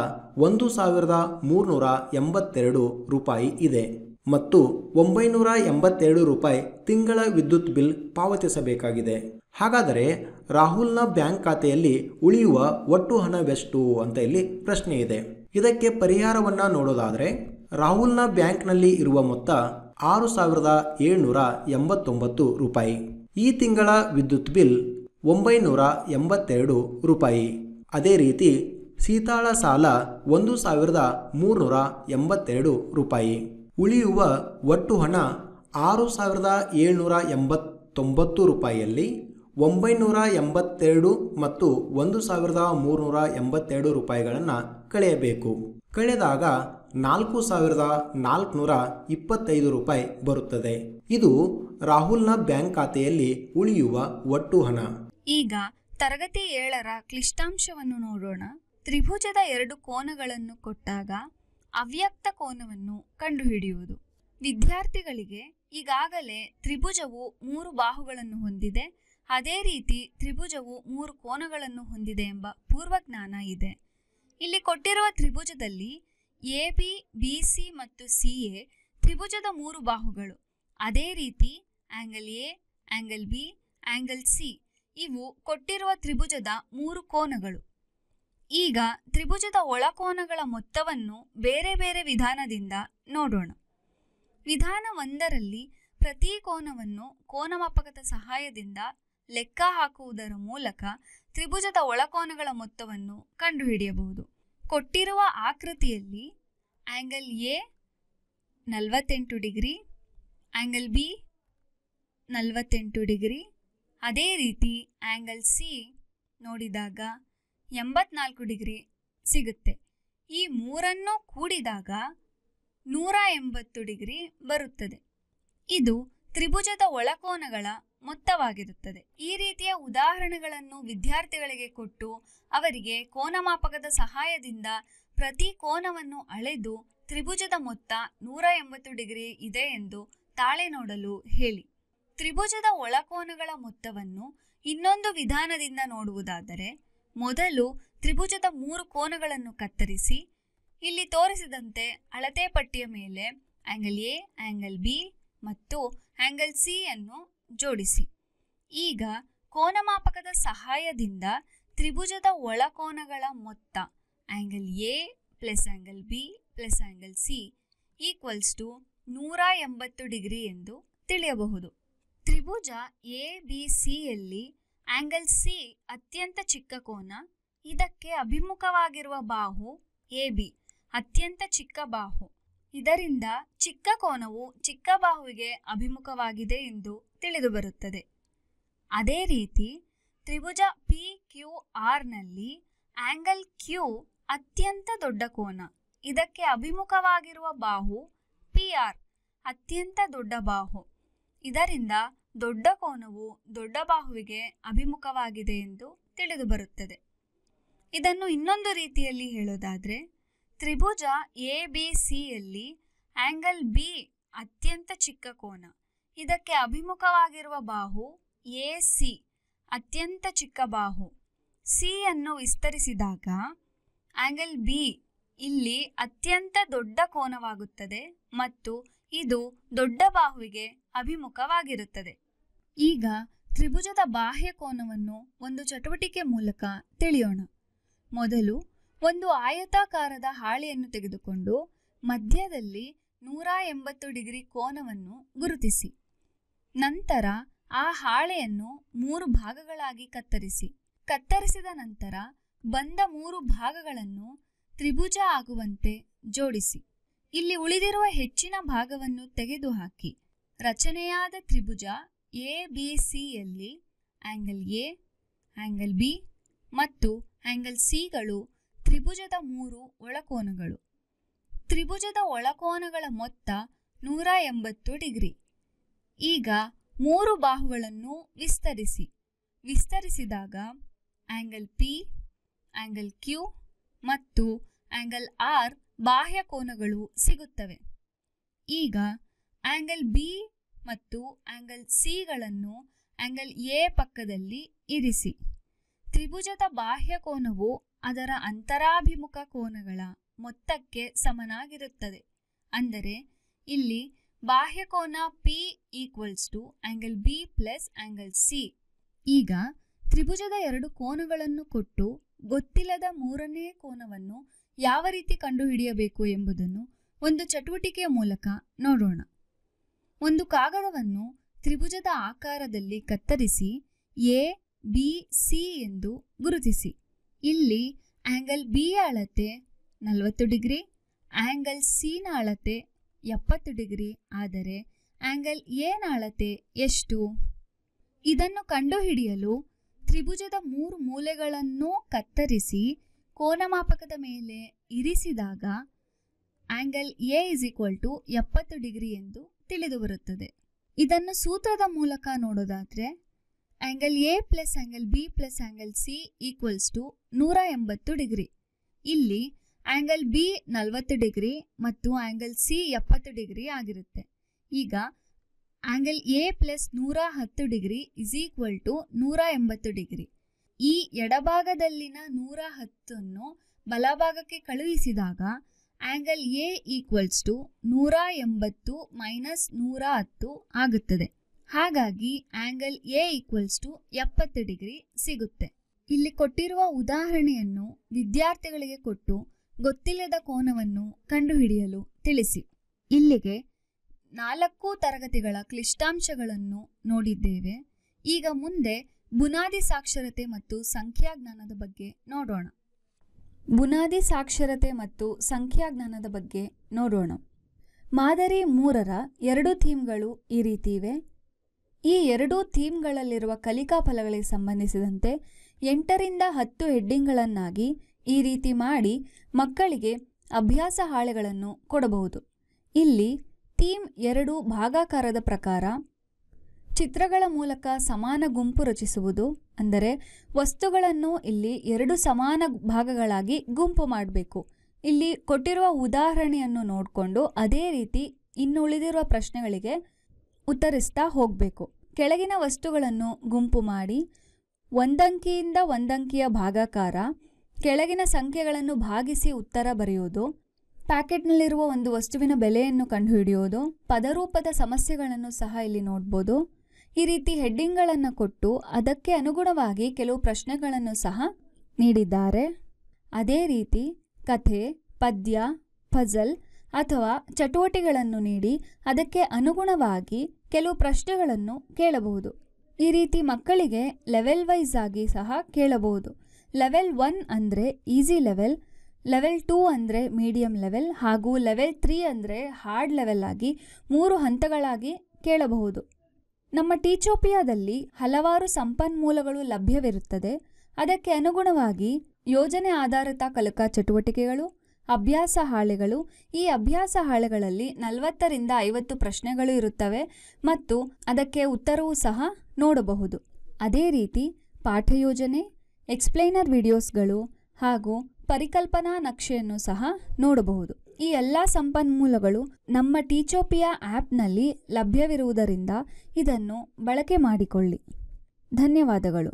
1,382 ರೂಪಾಯಿ ಇದೆ ಮತ್ತು 982 ರೂಪಾಯಿ ತಿಂಗಳ ವಿದ್ಯುತ್ ಬಿಲ್ ಪಾವತಿಸಬೇಕಾಗಿದೆ. ಹಾಗಾದರೆ ರಾಹುಲ್ನ ಬ್ಯಾಂಕ್ ಖಾತೆಯಲ್ಲಿ ಉಳಿಯುವ ಒಟ್ಟು ಹಣವೆಷ್ಟು ಅಂತ ಇಲ್ಲಿ ಪ್ರಶ್ನೆ ಇದೆ. ಇದಕ್ಕೆ ಪರಿಹಾರವನ್ನ ನೋಡೋದಾದ್ರೆ ರಾಹುಲ್ನ ಬ್ಯಾಂಕ್ನಲ್ಲಿ ಇರುವ ಮೊತ್ತ 6,789 ರೂಪಾಯಿ. ಈ ತಿಂಗಳ ವಿದ್ಯುತ್ ಬಿಲ್ 982 ರೂಪಾಯಿ. ಅದೇ ರೀತಿ ಸೀತಾಳ ಸಾಲ 1,382 ರೂಪಾಯಿ. ಉಳಿಯುವ ಒಟ್ಟು ಹಣ 6,789 ರೂಪಾಯಿಯಲ್ಲಿ 982 ಮತ್ತು 1,382 ರೂಪಾಯಿಗಳನ್ನು ಕಳೆಯಬೇಕು. ಕಳೆದಾಗ 4,425 ರೂಪಾಯಿ ಬರುತ್ತದೆ. ಇದು ರಾಹುಲ್ನ ಬ್ಯಾಂಕ್ ಖಾತೆಯಲ್ಲಿ ಉಳಿಯುವ ಒಟ್ಟು ಹಣ. ಈಗ ತರಗತಿ 7ರ ಕ್ಲಿಷ್ಟಾಂಶವನ್ನು ನೋಡೋಣ. ತ್ರಿಭುಜದ 2 ಕೋನಗಳನ್ನು ಕೊಟ್ಟಾಗ ಅವ್ಯಕ್ತ ಕೋನವನ್ನು ಕಂಡುಹಿಡಿಯುವುದು. ವಿದ್ಯಾರ್ಥಿಗಳಿಗೆ ಈಗಾಗಲೇ ತ್ರಿಭುಜವು 3 ಬಾಹುಗಳನ್ನು ಹೊಂದಿದೆ, ಅದೇ ರೀತಿ ತ್ರಿಭುಜವು 3 ಕೋನಗಳನ್ನು ಹೊಂದಿದೆ ಎಂಬ ಪೂರ್ವಜ್ಞಾನ ಇದೆ. ಇಲ್ಲಿ ಕೊಟ್ಟಿರುವ ತ್ರಿಭುಜದಲ್ಲಿ AB, BC ಮತ್ತು CA ತ್ರಿಭುಜದ 3 ಬಾಹುಗಳು. ಅದೇ ರೀತಿ angle A, angle B, angle C ಇವು ಕೊಟ್ಟಿರುವ ತ್ರಿಭುಜದ 3 ಕೋನಗಳು. ಈಗ ತ್ರಿಭುಜದ ಒಳಕೋನಗಳ ಮೊತ್ತವನ್ನು ಬೇರೆ ಬೇರೆ ವಿಧಾನದಿಂದ ನೋಡೋಣ. ವಿಧಾನ 1ರಲ್ಲಿ ಪ್ರತಿ ಕೋನವನ್ನು ಕೋನಮಾಪಕದ ಸಹಾಯದಿಂದ ಲೆಕ್ಕ ಹಾಕುವುದರ ಮೂಲಕ ತ್ರಿಭುಜದ ಒಳಕೋನಗಳ ಮೊತ್ತವನ್ನು ಕಂಡುಹಿಡಿಯಬಹುದು. ಕೊಟ್ಟಿರುವ ಆಕೃತಿಯಲ್ಲಿ angle A 48 degree, angle B 48 degree, ಅದೇ ರೀತಿ ಆಂಗಲ್ ಸಿ ನೋಡಿದಾಗ 84 ಡಿಗ್ರಿ ಸಿಗುತ್ತೆ. ಈ ಮೂರನ್ನು ಕೂಡಿದಾಗ 180 ಡಿಗ್ರಿ ಬರುತ್ತದೆ. ಇದು ತ್ರಿಭುಜದ ಒಳಕೋನಗಳ ಮೊತ್ತವಾಗಿರುತ್ತದೆ. ಈ ರೀತಿಯ ಉದಾಹರಣೆಗಳನ್ನು ವಿದ್ಯಾರ್ಥಿಗಳಿಗೆ ಕೊಟ್ಟು ಅವರಿಗೆ ಕೋನಮಾಪಕದ ಸಹಾಯದಿಂದ ಪ್ರತಿ ಕೋನವನ್ನು ಅಳೆದು ತ್ರಿಭುಜದ ಮೊತ್ತ 180 ಡಿಗ್ರಿ ಇದೆ ಎಂದು ತಾಳೆ ನೋಡಲು ಹೇಳಿ. ತ್ರಿಭುಜದ ಒಳಕೋನಗಳ ಮೊತ್ತವನ್ನು ಇನ್ನೊಂದು ವಿಧಾನದಿಂದ ನೋಡುವುದಾದರೆ, ಮೊದಲು ತ್ರಿಭುಜದ 3 ಕೋನಗಳನ್ನು ಕತ್ತರಿಸಿ ಇಲ್ಲಿ ತೋರಿಸಿದಂತೆ ಅಳತೆ ಪಟ್ಟಿಯ ಮೇಲೆ ಆಂಗಲ್ ಎ, ಆಂಗಲ್ ಬಿ ಮತ್ತು ಆಂಗಲ್ ಸಿ ಅನ್ನು ಜೋಡಿಸಿ. ಈಗ ಕೋನಮಾಪಕದ ಸಹಾಯದಿಂದ ತ್ರಿಭುಜದ ಒಳಕೋನಗಳ ಮೊತ್ತ angle A plus angle B plus angle C equals to 180 degree ಎಂದು ತಿಳಿಯಬಹುದು. ತ್ರಿಭುಜ ಎ ಬಿ ಸಿಯಲ್ಲಿ ಆಂಗಲ್ ಸಿ ಅತ್ಯಂತ ಚಿಕ್ಕ ಕೋನ. ಇದಕ್ಕೆ ಅಭಿಮುಖವಾಗಿರುವ ಬಾಹು ಎ ಬಿ ಅತ್ಯಂತ ಚಿಕ್ಕ ಬಾಹು. ಇದರಿಂದ ಚಿಕ್ಕ ಕೋನವು ಚಿಕ್ಕ ಬಾಹುವಿಗೆ ಅಭಿಮುಖವಾಗಿದೆ ಎಂದು ತಿಳಿದುಬರುತ್ತದೆ. ಅದೇ ರೀತಿ ತ್ರಿಭುಜ ಪಿ ಕ್ಯೂ ಆರ್ನಲ್ಲಿ ಆಂಗಲ್ ಕ್ಯೂ ಅತ್ಯಂತ ದೊಡ್ಡ ಕೋನ. ಇದಕ್ಕೆ ಅಭಿಮುಖವಾಗಿರುವ ಬಾಹು ಪಿ ಆರ್ ಅತ್ಯಂತ ದೊಡ್ಡ ಬಾಹು. ಇದರಿಂದ ದೊಡ್ಡ ಕೋನವು ದೊಡ್ಡ ಬಾಹುವಿಗೆ ಅಭಿಮುಖವಾಗಿದೆ ಎಂದು ತಿಳಿದುಬರುತ್ತದೆ. ಇದನ್ನು ಇನ್ನೊಂದು ರೀತಿಯಲ್ಲಿ ಹೇಳೋದಾದರೆ, ತ್ರಿಭುಜ ಎ ಬಿ ಸಿಯಲ್ಲಿ ಆಂಗಲ್ ಬಿ ಅತ್ಯಂತ ಚಿಕ್ಕ ಕೋನ. ಇದಕ್ಕೆ ಅಭಿಮುಖವಾಗಿರುವ ಬಾಹು ಎ ಸಿ ಅತ್ಯಂತ ಚಿಕ್ಕ ಬಾಹು. ಸಿ ಅನ್ನು ವಿಸ್ತರಿಸಿದಾಗ ಆಂಗಲ್ ಬಿ ಇಲ್ಲಿ ಅತ್ಯಂತ ದೊಡ್ಡ ಕೋನವಾಗುತ್ತದೆ ಮತ್ತು ಇದು ದೊಡ್ಡ ಬಾಹುವಿಗೆ ಅಭಿಮುಖವಾಗಿರುತ್ತದೆ. ಈಗ ತ್ರಿಭುಜದ ಬಾಹ್ಯ ಕೋನವನ್ನು ಒಂದು ಚಟುವಟಿಕೆ ಮೂಲಕ ತಿಳಿಯೋಣ. ಮೊದಲು ಒಂದು ಆಯತಾಕಾರದ ಹಾಳೆಯನ್ನು ತೆಗೆದುಕೊಂಡು ಮಧ್ಯದಲ್ಲಿ 180 ಡಿಗ್ರಿ ಕೋನವನ್ನು ಗುರುತಿಸಿ. ನಂತರ ಆ ಹಾಳೆಯನ್ನು 3 ಭಾಗಗಳಾಗಿ ಕತ್ತರಿಸಿ. ಕತ್ತರಿಸಿದ ನಂತರ ಬಂದ 3 ಭಾಗಗಳನ್ನು ತ್ರಿಭುಜ ಆಗುವಂತೆ ಜೋಡಿಸಿ. ಇಲ್ಲಿ ಉಳಿದಿರುವ ಹೆಚ್ಚಿನ ಭಾಗವನ್ನು ತೆಗೆದುಹಾಕಿ. ರಚನೆಯಾದ ತ್ರಿಭುಜ ಎ ಬಿ ಸಿಯಲ್ಲಿ ಆಂಗಲ್ ಎ, ಆಂಗಲ್ ಬಿ ಮತ್ತು ಆಂಗಲ್ ಸಿಗಳು ತ್ರಿಭುಜದ 3 ಒಳಕೋನಗಳು. ತ್ರಿಭುಜದ ಒಳಕೋನಗಳ ಮೊತ್ತ 180 ಡಿಗ್ರಿ. ಈಗ 3 ಬಾಹುಗಳನ್ನು ವಿಸ್ತರಿಸಿದಾಗ ಆಂಗಲ್ ಪಿ, ಆಂಗಲ್ ಕ್ಯೂ ಮತ್ತು ಆಂಗಲ್ ಆರ್ ಬಾಹ್ಯ ಕೋನಗಳು ಸಿಗುತ್ತವೆ. ಈಗ ಆಂಗಲ್ ಬಿ ಮತ್ತು ಆಂಗಲ್ ಸಿಗಳನ್ನು ಆಂಗಲ್ ಎ ಪಕ್ಕದಲ್ಲಿ ಇರಿಸಿ. ತ್ರಿಭುಜದ ಬಾಹ್ಯ ಕೋನವು ಅದರ ಅಂತರಾಭಿಮುಖ ಕೋನಗಳ ಮೊತ್ತಕ್ಕೆ ಸಮನಾಗಿರುತ್ತದೆ. ಅಂದರೆ ಇಲ್ಲಿ ಬಾಹ್ಯ ಕೋನ P equals to angle B plus angle C. ಈಗ ತ್ರಿಭುಜದ 2 ಕೋನಗಳನ್ನು ಕೊಟ್ಟು ಗೊತ್ತಿಲ್ಲದ 3ನೇ ಕೋನವನ್ನು ಯಾವ ರೀತಿ ಕಂಡುಹಿಡಿಯಬೇಕು ಎಂಬುದನ್ನು ಒಂದು ಚಟುವಟಿಕೆಯ ಮೂಲಕ ನೋಡೋಣ. ಒಂದು ಕಾಗದವನ್ನು ತ್ರಿಭುಜದ ಆಕಾರದಲ್ಲಿ ಕತ್ತರಿಸಿ ಎ ಬಿ ಸಿ ಎಂದು ಗುರುತಿಸಿ. ಇಲ್ಲಿ ಆಂಗಲ್ ಬಿ ಯ ಅಳತೆ 40 ಡಿಗ್ರಿ, ಆಂಗಲ್ ಸಿ ನ ಅಳತೆ 70 ಡಿಗ್ರಿ. ಆದರೆ ಆಂಗಲ್ ಎ ನ ಅಳತೆ ಎಷ್ಟು? ಇದನ್ನು ಕಂಡುಹಿಡಿಯಲು ತ್ರಿಭುಜದ 3 ಮೂಲೆಗಳನ್ನು ಕತ್ತರಿಸಿ ಕೋನಮಾಪಕದ ಮೇಲೆ ಇರಿಸಿದಾಗ ಆಂಗಲ್ ಎ = 70 ಡಿಗ್ರಿ ಎಂದು ತಿಳಿದುಬರುತ್ತದೆ. ಇದನ್ನು ಸೂತ್ರದ ಮೂಲಕ ನೋಡೋದಾದರೆ angle A plus angle B plus angle C equals to 180 degree. ಇಲ್ಲಿ ಆಂಗಲ್ ಬಿ 40 ಡಿಗ್ರಿ ಮತ್ತು ಆಂಗಲ್ ಸಿ 70 ಡಿಗ್ರಿ ಆಗಿರುತ್ತೆ. ಈಗ angle A plus 110 degree is equal to 180 degree. ಈ ಎಡಭಾಗದಲ್ಲಿನ 110 ಬಲಭಾಗಕ್ಕೆ ಕಳುಹಿಸಿದಾಗ ಆಂಗಲ್ ಎ ಈಕ್ವಲ್ಸ್ ಟು 180 - 110 ಆಗುತ್ತದೆ. ಹಾಗಾಗಿ angle A equals to 70 degree ಸಿಗುತ್ತೆ. ಇಲ್ಲಿ ಕೊಟ್ಟಿರುವ ಉದಾಹರಣೆಯನ್ನು ವಿದ್ಯಾರ್ಥಿಗಳಿಗೆ ಕೊಟ್ಟು ಗೊತ್ತಿಲ್ಲದ ಕೋನವನ್ನು ಕಂಡುಹಿಡಿಯಲು ತಿಳಿಸಿ. ಇಲ್ಲಿಗೆ 4 ತರಗತಿಗಳ ಕ್ಲಿಷ್ಟಾಂಶಗಳನ್ನು ನೋಡಿದ್ದೇವೆ. ಈಗ ಮುಂದೆ ಬುನಾದಿ ಸಾಕ್ಷರತೆ ಮತ್ತು ಸಂಖ್ಯಾಜ್ಞಾನದ ಬಗ್ಗೆ ನೋಡೋಣ. ಬುನಾದಿ ಸಾಕ್ಷರತೆ ಮತ್ತು ಸಂಖ್ಯಾಜ್ಞಾನದ ಬಗ್ಗೆ ನೋಡೋಣ. ಮಾದರಿ 3ರ 2 ಥೀಮ್ಗಳು ಈ ರೀತಿ ಇವೆ. ಈ 2 ಥೀಮ್ಗಳಲ್ಲಿರುವ ಕಲಿಕಾ ಫಲಗಳಿಗೆ ಸಂಬಂಧಿಸಿದಂತೆ 8ರಿಂದ 10 ಹೆಡ್ಡಿಂಗ್ಗಳನ್ನಾಗಿ ಈ ರೀತಿ ಮಾಡಿ ಮಕ್ಕಳಿಗೆ ಅಭ್ಯಾಸ ಹಾಳೆಗಳನ್ನು ಕೊಡಬಹುದು. ಇಲ್ಲಿ ಥೀಮ್ 2 ಭಾಗಾಕಾರದ ಪ್ರಕಾರ ಚಿತ್ರಗಳ ಮೂಲಕ ಸಮಾನ ಗುಂಪು ರಚಿಸುವುದು, ಅಂದರೆ ವಸ್ತುಗಳನ್ನು ಇಲ್ಲಿ 2 ಸಮಾನ ಭಾಗಗಳಾಗಿ ಗುಂಪು ಮಾಡಬೇಕು. ಇಲ್ಲಿ ಕೊಟ್ಟಿರುವ ಉದಾಹರಣೆಯನ್ನು ನೋಡಿಕೊಂಡು ಅದೇ ರೀತಿ ಇನ್ನು ಉಳಿದಿರುವ ಪ್ರಶ್ನೆಗಳಿಗೆ ಉತ್ತರಿಸ್ತಾ ಹೋಗಬೇಕು. ಕೆಳಗಿನ ವಸ್ತುಗಳನ್ನು ಗುಂಪು ಮಾಡಿ 1 ಅಂಕಿಯಿಂದ 1 ಅಂಕಿಯ ಭಾಗಾಕಾರ, ಕೆಳಗಿನ ಸಂಖ್ಯೆಗಳನ್ನು ಭಾಗಿಸಿ ಉತ್ತರ ಬರೆಯುವುದು, ಪ್ಯಾಕೆಟ್ನಲ್ಲಿರುವ ಒಂದು ವಸ್ತುವಿನ ಬೆಲೆಯನ್ನು ಕಂಡುಹಿಡಿಯುವುದು, ಪದರೂಪದ ಸಮಸ್ಯೆಗಳನ್ನು ಸಹ ಇಲ್ಲಿ ನೋಡ್ಬೋದು. ಈ ರೀತಿ ಹೆಡ್ಡಿಂಗ್ಗಳನ್ನು ಕೊಟ್ಟು ಅದಕ್ಕೆ ಅನುಗುಣವಾಗಿ ಕೆಲವು ಪ್ರಶ್ನೆಗಳನ್ನು ಸಹ ನೀಡಿದ್ದಾರೆ. ಅದೇ ರೀತಿ ಕಥೆ, ಪದ್ಯ, ಪಜಲ್ ಅಥವಾ ಚಟುವಟಿಕೆಗಳನ್ನು ನೀಡಿ ಅದಕ್ಕೆ ಅನುಗುಣವಾಗಿ ಕೆಲವು ಪ್ರಶ್ನೆಗಳನ್ನು ಕೇಳಬಹುದು. ಈ ರೀತಿ ಮಕ್ಕಳಿಗೆ ಲೆವೆಲ್ ವೈಸ್ ಆಗಿ ಸಹ ಕೇಳಬಹುದು. ಲೆವೆಲ್ 1 ಅಂದರೆ ಈಸಿ ಲೆವೆಲ್, ಲೆವೆಲ್ 2 ಅಂದರೆ ಮೀಡಿಯಂ ಲೆವೆಲ್ ಹಾಗೂ ಲೆವೆಲ್ 3 ಅಂದರೆ ಹಾರ್ಡ್ ಲೆವೆಲ್ ಆಗಿ 3 ಹಂತಗಳಾಗಿ ಕೇಳಬಹುದು. ನಮ್ಮ ಟೀಚೋಪಿಯಾದಲ್ಲಿ ಹಲವಾರು ಸಂಪನ್ಮೂಲಗಳು ಲಭ್ಯವಿರುತ್ತದೆ. ಅದಕ್ಕೆ ಅನುಗುಣವಾಗಿ ಯೋಜನೆ ಆಧಾರಿತ ಕಲಿಕಾ ಚಟುವಟಿಕೆಗಳು, ಅಭ್ಯಾಸ ಹಾಳೆಗಳು. ಈ ಅಭ್ಯಾಸ ಹಾಳೆಗಳಲ್ಲಿ 40ರಿಂದ 50 ಪ್ರಶ್ನೆಗಳು ಇರುತ್ತವೆ ಮತ್ತು ಅದಕ್ಕೆ ಉತ್ತರವೂ ಸಹ ನೋಡಬಹುದು. ಅದೇ ರೀತಿ ಪಾಠಯೋಜನೆ, ಎಕ್ಸ್ಪ್ಲೈನರ್ ವಿಡಿಯೋಸ್ಗಳು ಹಾಗೂ ಪರಿಕಲ್ಪನಾ ನಕ್ಷೆಯನ್ನು ಸಹ ನೋಡಬಹುದು. ಈ ಎಲ್ಲ ಸಂಪನ್ಮೂಲಗಳು ನಮ್ಮ ಟೀಚೋಪಿಯಾ ಆ್ಯಪ್ನಲ್ಲಿ ಲಭ್ಯವಿರುವುದರಿಂದ ಇದನ್ನು ಬಳಕೆ ಮಾಡಿಕೊಳ್ಳಿ. ಧನ್ಯವಾದಗಳು.